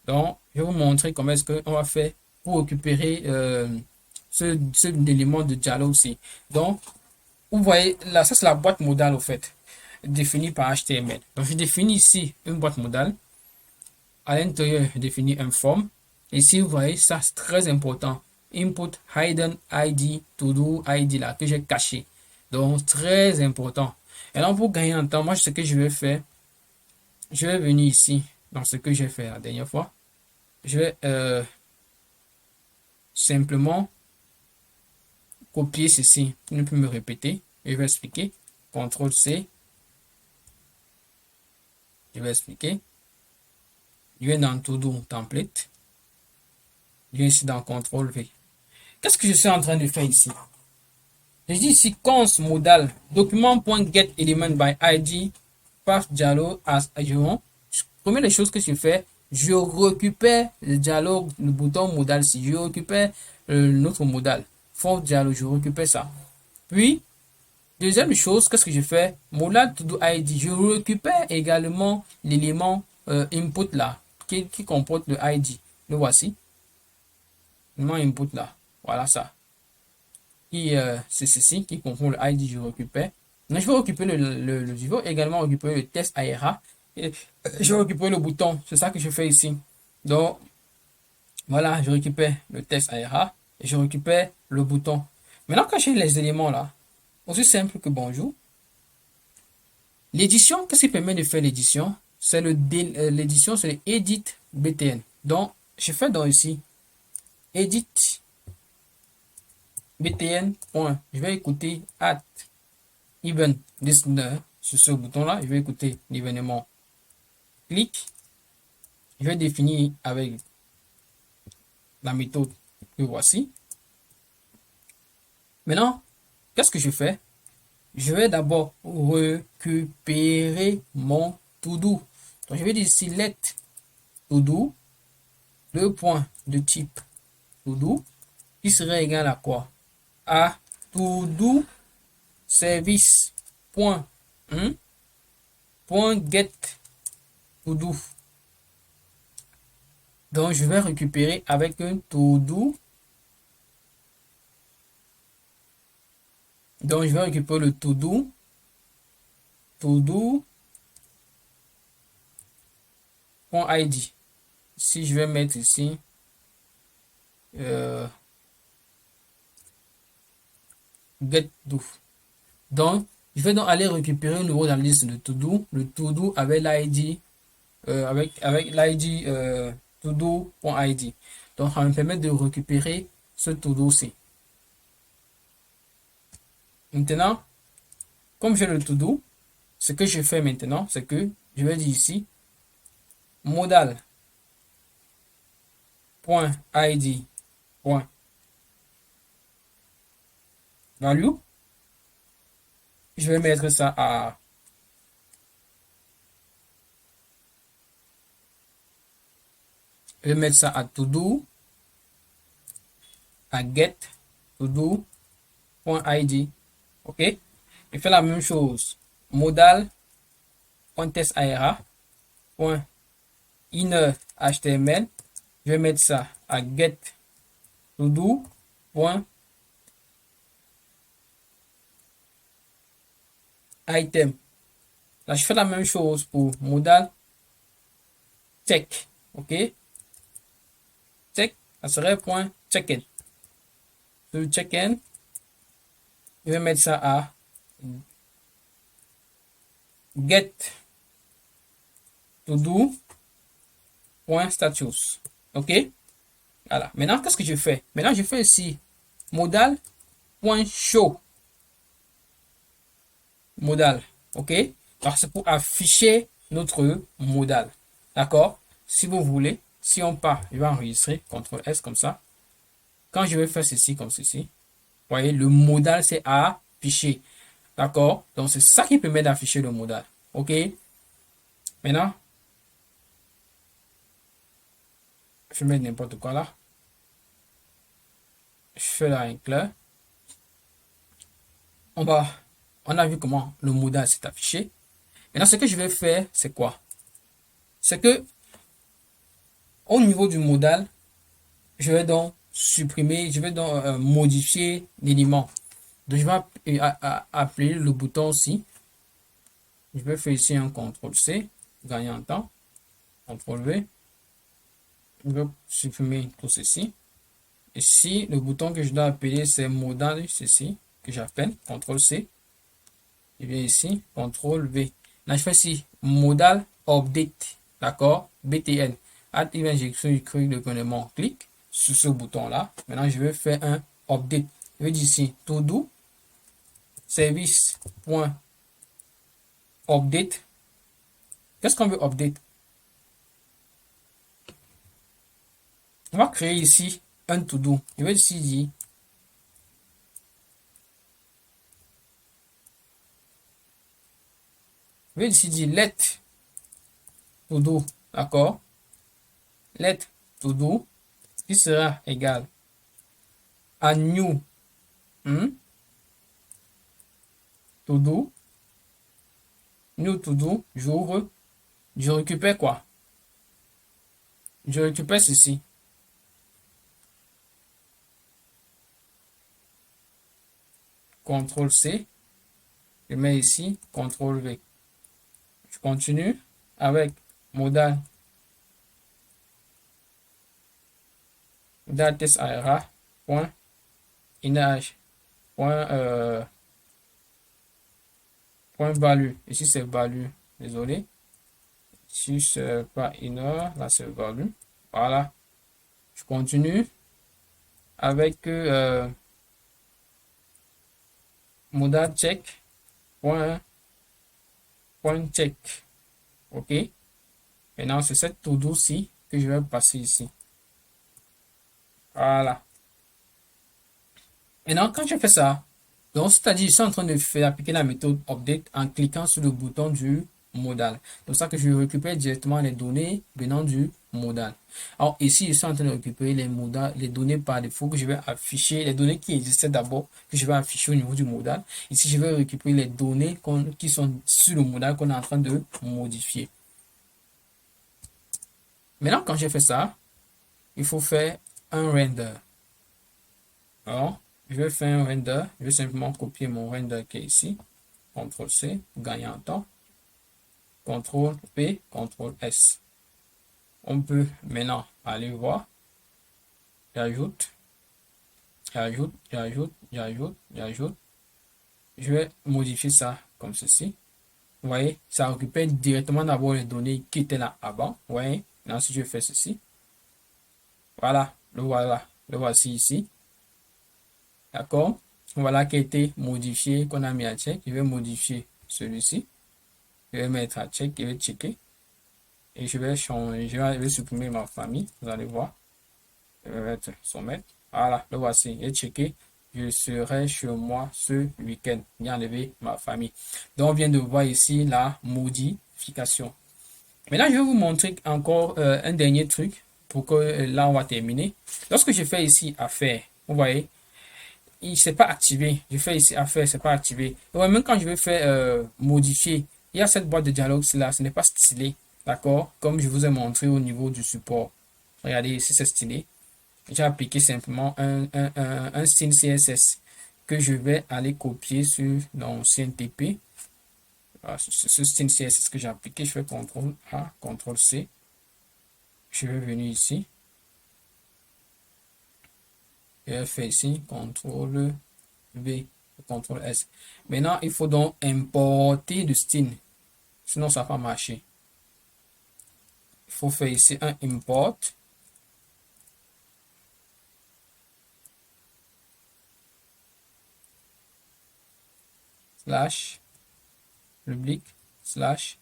Donc, je vais vous montrer comment est-ce qu'on va faire pour récupérer ce élément de dialogue aussi. Donc, vous voyez, là, ça c'est la boîte modale au fait, définie par HTML. Donc, je définis ici une boîte modale. À l'intérieur, je définis un form. Ici, vous voyez, ça c'est très important. Input hidden ID to do ID là que j'ai caché. Donc, très important. Et là, pour gagner en temps, moi, ce que je vais faire, je vais venir ici dans ce que j'ai fait la dernière fois. Je vais simplement copier ceci pour ne plus me répéter. Je vais expliquer. CTRL C. Je vais expliquer. Je vais dans To-Do Template. Je viens ici dans CTRL V. Qu'est-ce que je suis en train de faire ici? Je dis ici const modal document.getElement by ID path dialog as adjoint. Première des choses que je fais, je récupère le dialogue, le bouton modal si je récupère notre modal. Fond dialogue, je récupère ça. Puis, deuxième chose, qu'est-ce que je fais? Modal to do ID, je récupère également l'élément input là, qui comporte le ID. Le voici. L'élément input là. Voilà ça. C'est ceci qui comprend le ID, je récupère. Mais je vais récupérer je vais également récupérer le test ARA. Et je vais récupérer le bouton. C'est ça que je fais ici. Donc, voilà, je récupère le texte ARA et je récupère le bouton. Maintenant, quand j'ai les éléments là, aussi simple que bonjour. L'édition, qu'est-ce qui permet de faire l'édition? C'est l'édition, c'est le Edit BTN. Donc, je fais donc ici, Edit BTN. Je vais écouter at event listener sur ce bouton-là. Je vais écouter l'événement. Clic. Je vais définir avec la méthode que voici. Maintenant, qu'est-ce que je fais? Je vais d'abord récupérer mon to-do. Donc, je vais dire select to-do, deux points de type to-do, qui serait égal à quoi? À to-do service point, point get to-do. Donc, je vais récupérer avec un to-do. Donc, je vais récupérer le to-do. To-do. .id. Si je vais mettre ici get do. Donc, je vais donc aller récupérer un nouveau dans la liste de to-do. Le to-do avec l'id avec l'id to-do.id. Donc, ça va me permettre de récupérer ce to-do-ci. Maintenant, comme j'ai le to-do, ce que je fais maintenant, c'est que je vais dire ici modal.id. Value. Je vais mettre ça à to-do, à get to-do.id. OK? Je fais la même chose. Modal.testIRA. Inner HTML. Je vais mettre ça à get to-do. Item. Là, je fais la même chose pour modal check. OK? Check, ça serait point check-in. Sur check-in, je vais mettre ça à get to do point status. OK? Voilà. Maintenant, qu'est-ce que je fais? Maintenant, je fais ici modal point show. Modal. OK? Alors, c'est pour afficher notre modal. D'accord? Si vous voulez, si on part, je vais enregistrer, CTRL S comme ça. Quand je vais faire ceci comme ceci, vous voyez, le modal, c'est affiché. D'accord? Donc, c'est ça qui permet d'afficher le modal. OK? Maintenant, je mets n'importe quoi là. Je fais là un clair. On a vu comment le modal s'est affiché. Maintenant, ce que je vais faire, c'est quoi? C'est que, au niveau du modal, je vais donc supprimer, je vais donc modifier l'élément. Donc, je vais appeler le bouton aussi. Je vais faire ici un CTRL-C, gagner en temps. CTRL-V. Je vais supprimer tout ceci. Ici, le bouton que je dois appeler, c'est modal, ceci, que j'appelle, CTRL-C. Je viens ici, CTRL-V. Là, je fais ici, modal update, d'accord, BTN. Add event injection écrit de événement. Clique sur ce bouton-là. Maintenant, je vais faire un update. Je vais dire ici, to do, service.update. Qu'est-ce qu'on veut update? On va créer ici un to do. Je vais ici dire let to do, d'accord? Let to do qui sera égal à new to do. New to do, j'ouvre, je récupère quoi? Je récupère ceci. CTRL-C. Je mets ici, CTRL-V. Je continue avec modal dates ARA point image point point value. Ici c'est value, désolé. Si c'est pas inner, là c'est value. Voilà. Je continue avec modal check point point check. Ok. Maintenant c'est cette to do ci que je vais passer ici. Voilà. Maintenant quand je fais ça, donc c'est-à-dire je suis en train de faire appliquer la méthode update en cliquant sur le bouton du modal. C'est pour ça que je récupère directement les données venant du modal. Alors ici, je suis en train de récupérer les modal, les données par défaut que je vais afficher, les données qui existaient d'abord, que je vais afficher au niveau du modal. Ici, je vais récupérer les données qui sont sur le modal qu'on est en train de modifier. Maintenant, quand j'ai fait ça, il faut faire un render. Alors, je vais faire un render. Je vais simplement copier mon render qui est ici. CTRL-C pour gagner un temps. CTRL-P, CTRL-S. On peut maintenant aller voir. J'ajoute, j'ajoute, j'ajoute, j'ajoute, j'ajoute. Je vais modifier ça comme ceci. Vous voyez, ça récupère directement d'abord les données qui étaient là avant. Vous voyez, maintenant si je fais ceci, voilà, le voici ici. D'accord? Voilà qui a été modifié, qu'on a mis à check. Je vais modifier celui-ci. Je vais mettre à check, je vais checker. Et je vais changer, je vais supprimer ma famille. Vous allez voir. Je vais mettre soumettre. Voilà, le voici. Et checker. Je serai chez moi ce week-end. J'ai enlevé ma famille. Donc, on vient de voir ici la modification. Maintenant, je vais vous montrer encore un dernier truc pour que là, on va terminer. Lorsque je fais ici affaire, vous voyez, il ne s'est pas activé. Je fais ici affaire, c'est pas activé. Et même quand je vais faire modifier, il y a cette boîte de dialogue là, ce n'est pas stylé. D'accord? Comme je vous ai montré au niveau du support. Regardez ici, c'est stylé. J'ai appliqué simplement un style CSS que je vais aller copier sur dans CNTP. Voilà, ce style CSS que j'ai appliqué, je fais CTRL A, CTRL C. Je vais venir ici. Je vais faire ici CTRL V, CTRL S. Maintenant, il faut donc importer le style. Sinon, ça va pas marcher. Il faut faire ici un import. Slash public slash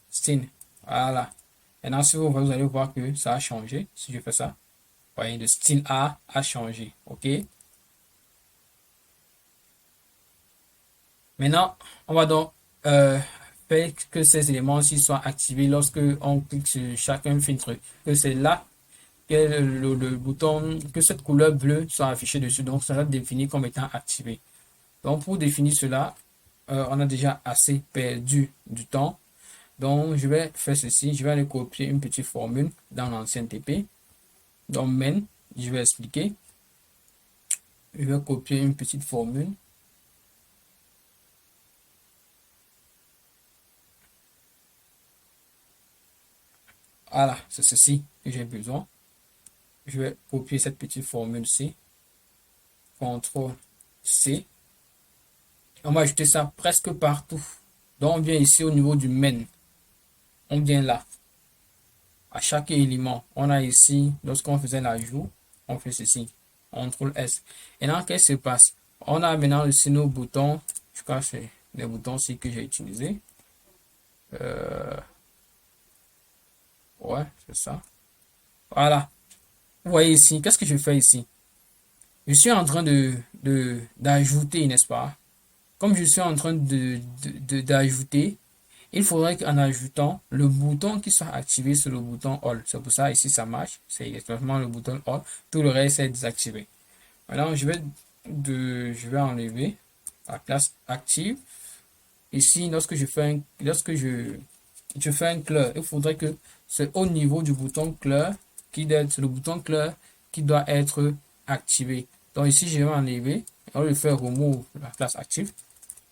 style. Voilà. Maintenant, si vous allez voir que ça a changé. Si je fais ça, vous voyez, le style A changé. OK. Maintenant, on va donc faire que ces éléments-ci soient activés lorsque on clique sur chacun filtre. Que c'est là que le bouton, que cette couleur bleue soit affichée dessus. Donc, ça va définir comme étant activé. Donc, pour définir cela, on a déjà assez perdu du temps. Donc, je vais faire ceci. Je vais aller copier une petite formule dans l'ancien TP. Donc, main, je vais expliquer. Je vais copier une petite formule. Voilà, c'est ceci que j'ai besoin. Je vais copier cette petite formule-ci. CTRL C. On va ajouter ça presque partout. Donc, on vient ici au niveau du main. On vient là. À chaque élément, on a ici, lorsqu'on faisait l'ajout, on fait ceci. CTRL S. Et là, qu'est-ce qui se passe? On a maintenant ici nos boutons. Je crois que c'est les boutons ici que j'ai utilisés. Ouais, c'est ça. Voilà. Vous voyez ici, qu'est-ce que je fais ici? Je suis en train d'ajouter, n'est-ce pas? Comme je suis en train d'ajouter, il faudrait qu'en ajoutant, le bouton qui soit activé sur le bouton All. C'est pour ça ici ça marche. C'est exactement le bouton All. Tout le reste est désactivé. Maintenant, je vais enlever la classe active. Ici, lorsque je fais un clair, il faudrait que c'est au niveau du bouton clair c'est le bouton clair qui doit être activé. Donc ici, je vais enlever. On va faire remove la classe active.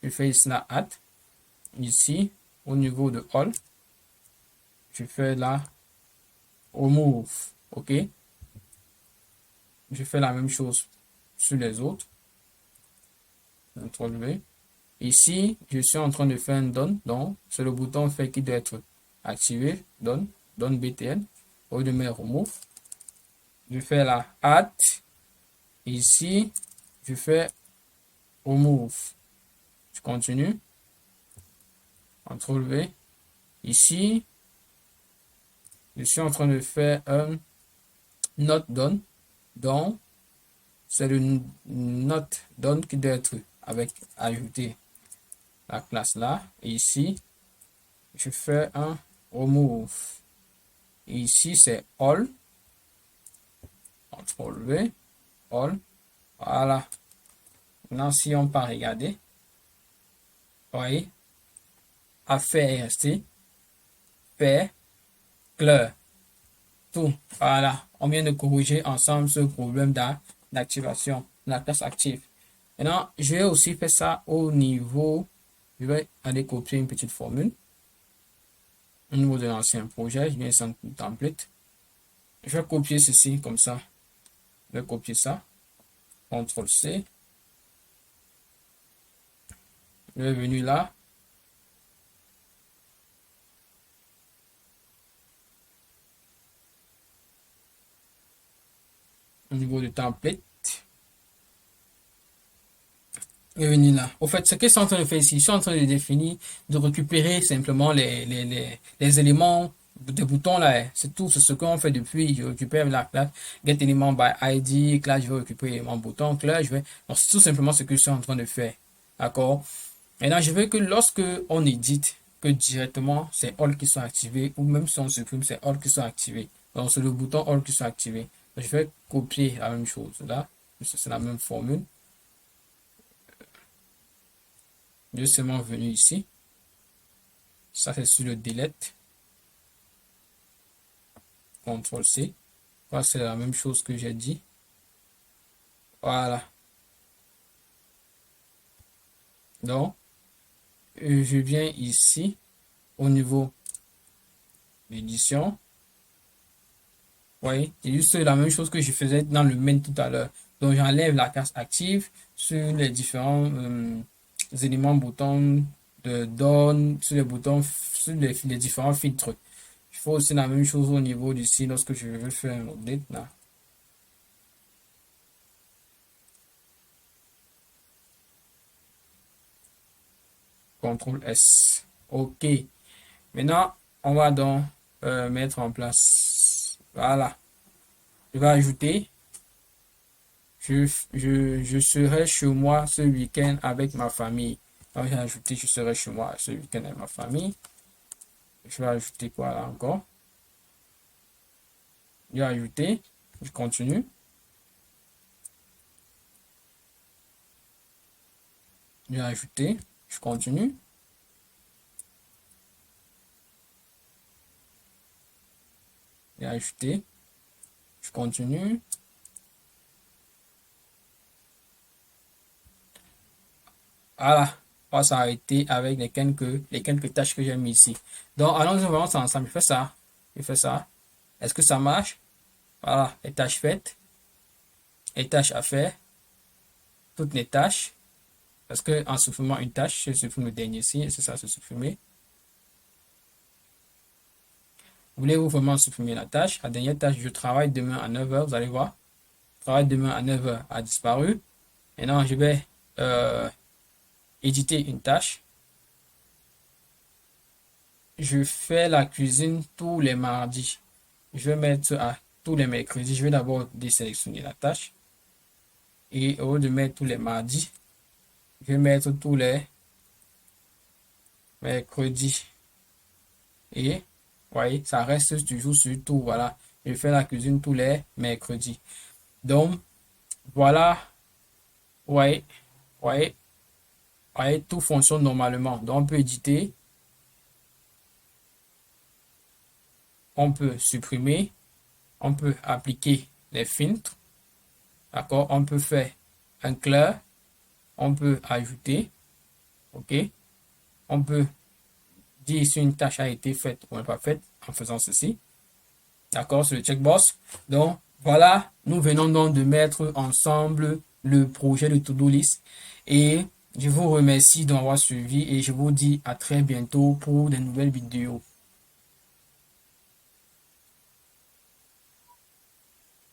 Je fais ici la add. Ici, au niveau de all, je fais la remove. OK. je fais la même chose sur les autres. CTRL V. Ici, je suis en train de faire un done, donc c'est le bouton fait qui doit être activé, done BTN. Au lieu de mettre remove, je fais la add. Ici, je fais remove. Je continue. CTRL V. Ici, je suis en train de faire un not done, donc c'est le not done qui doit être avec ajouter la classe là. Et ici, je fais un remove. Et ici, c'est all. CTRL V, all. Voilà. Maintenant, si on part regarder, voyez, affaire est resté, pair, clair, tout. Voilà. On vient de corriger ensemble ce problème d'activation de la classe active. Maintenant, je vais aussi faire ça au niveau, je vais aller copier une petite formule. Au niveau de l'ancien projet, je viens sur le template. Je vais copier ceci comme ça. Je vais copier ça. CTRL C. Je vais venir là. Au niveau du template. Je vais venir là. Au fait, ce que je suis en train de faire ici, je suis en train de définir, de récupérer simplement les éléments des boutons là. C'est tout, c'est ce qu'on fait depuis. Je récupère la classe get element by ID, classe, je vais récupérer mon bouton, classe, je vais. Donc, c'est tout simplement ce que je suis en train de faire. D'accord? Maintenant, je veux que lorsque on édite, que directement c'est all qui soit activé, ou même si on supprime, c'est all qui soit activé. Donc, c'est le bouton all qui soit activé. Donc, je vais copier la même chose là. C'est la même formule. Je suis seulement venu ici. Ça, c'est sur le delete. CTRL C. Voilà, c'est la même chose que j'ai dit. Voilà. Donc, je viens ici au niveau d'édition. Vous voyez, c'est juste la même chose que je faisais dans le main tout à l'heure. Donc, j'enlève la case active sur les différents éléments boutons de donne, sur les boutons, sur les différents filtres. Il faut aussi la même chose au niveau d'ici lorsque je veux faire un update là. CTRL S. OK. Maintenant, on va donc mettre en place. Voilà. Je vais ajouter. Je serai chez moi ce week-end avec ma famille. Donc, j'ai ajouté, je serai chez moi ce week-end avec ma famille. Je vais ajouter quoi là encore? Je vais ajouter. Je continue. Je vais ajouter. Je continue. Je vais ajouter. Je continue. Voilà. On va s'arrêter avec les quelques tâches que j'ai mis ici. Donc, allons-y, on va voir ensemble. Je fais ça. Je fais ça. Est-ce que ça marche? Voilà. Les tâches faites. Les tâches à faire. Toutes les tâches. Parce que en supprimant une tâche, je supprime le dernier ici. C'est ça, c'est supprimé. Voulez-vous vraiment supprimer la tâche? La dernière tâche, je travaille demain à 9 h. Vous allez voir. Travail demain à 9 h a disparu. Maintenant, je vais éditer une tâche. Je fais la cuisine tous les mardis. Je vais mettre à tous les mercredis. Je vais d'abord désélectionner la tâche. Et au lieu de mettre tous les mardis, je vais mettre tous les mercredis. Et, voyez, ça reste toujours sur tout. Voilà. Je fais la cuisine tous les mercredis. Donc, voilà. Ouais. Ouais. Ouais, tout fonctionne normalement. Donc, on peut éditer. On peut supprimer. On peut appliquer les filtres. D'accord? On peut faire un clair. On peut ajouter. OK? On peut dire si une tâche a été faite ou pas faite en faisant ceci. D'accord? C'est le checkbox. Donc, Voilà, nous venons donc de mettre ensemble le projet de To-Do List et je vous remercie d'avoir suivi et je vous dis à très bientôt pour de nouvelles vidéos.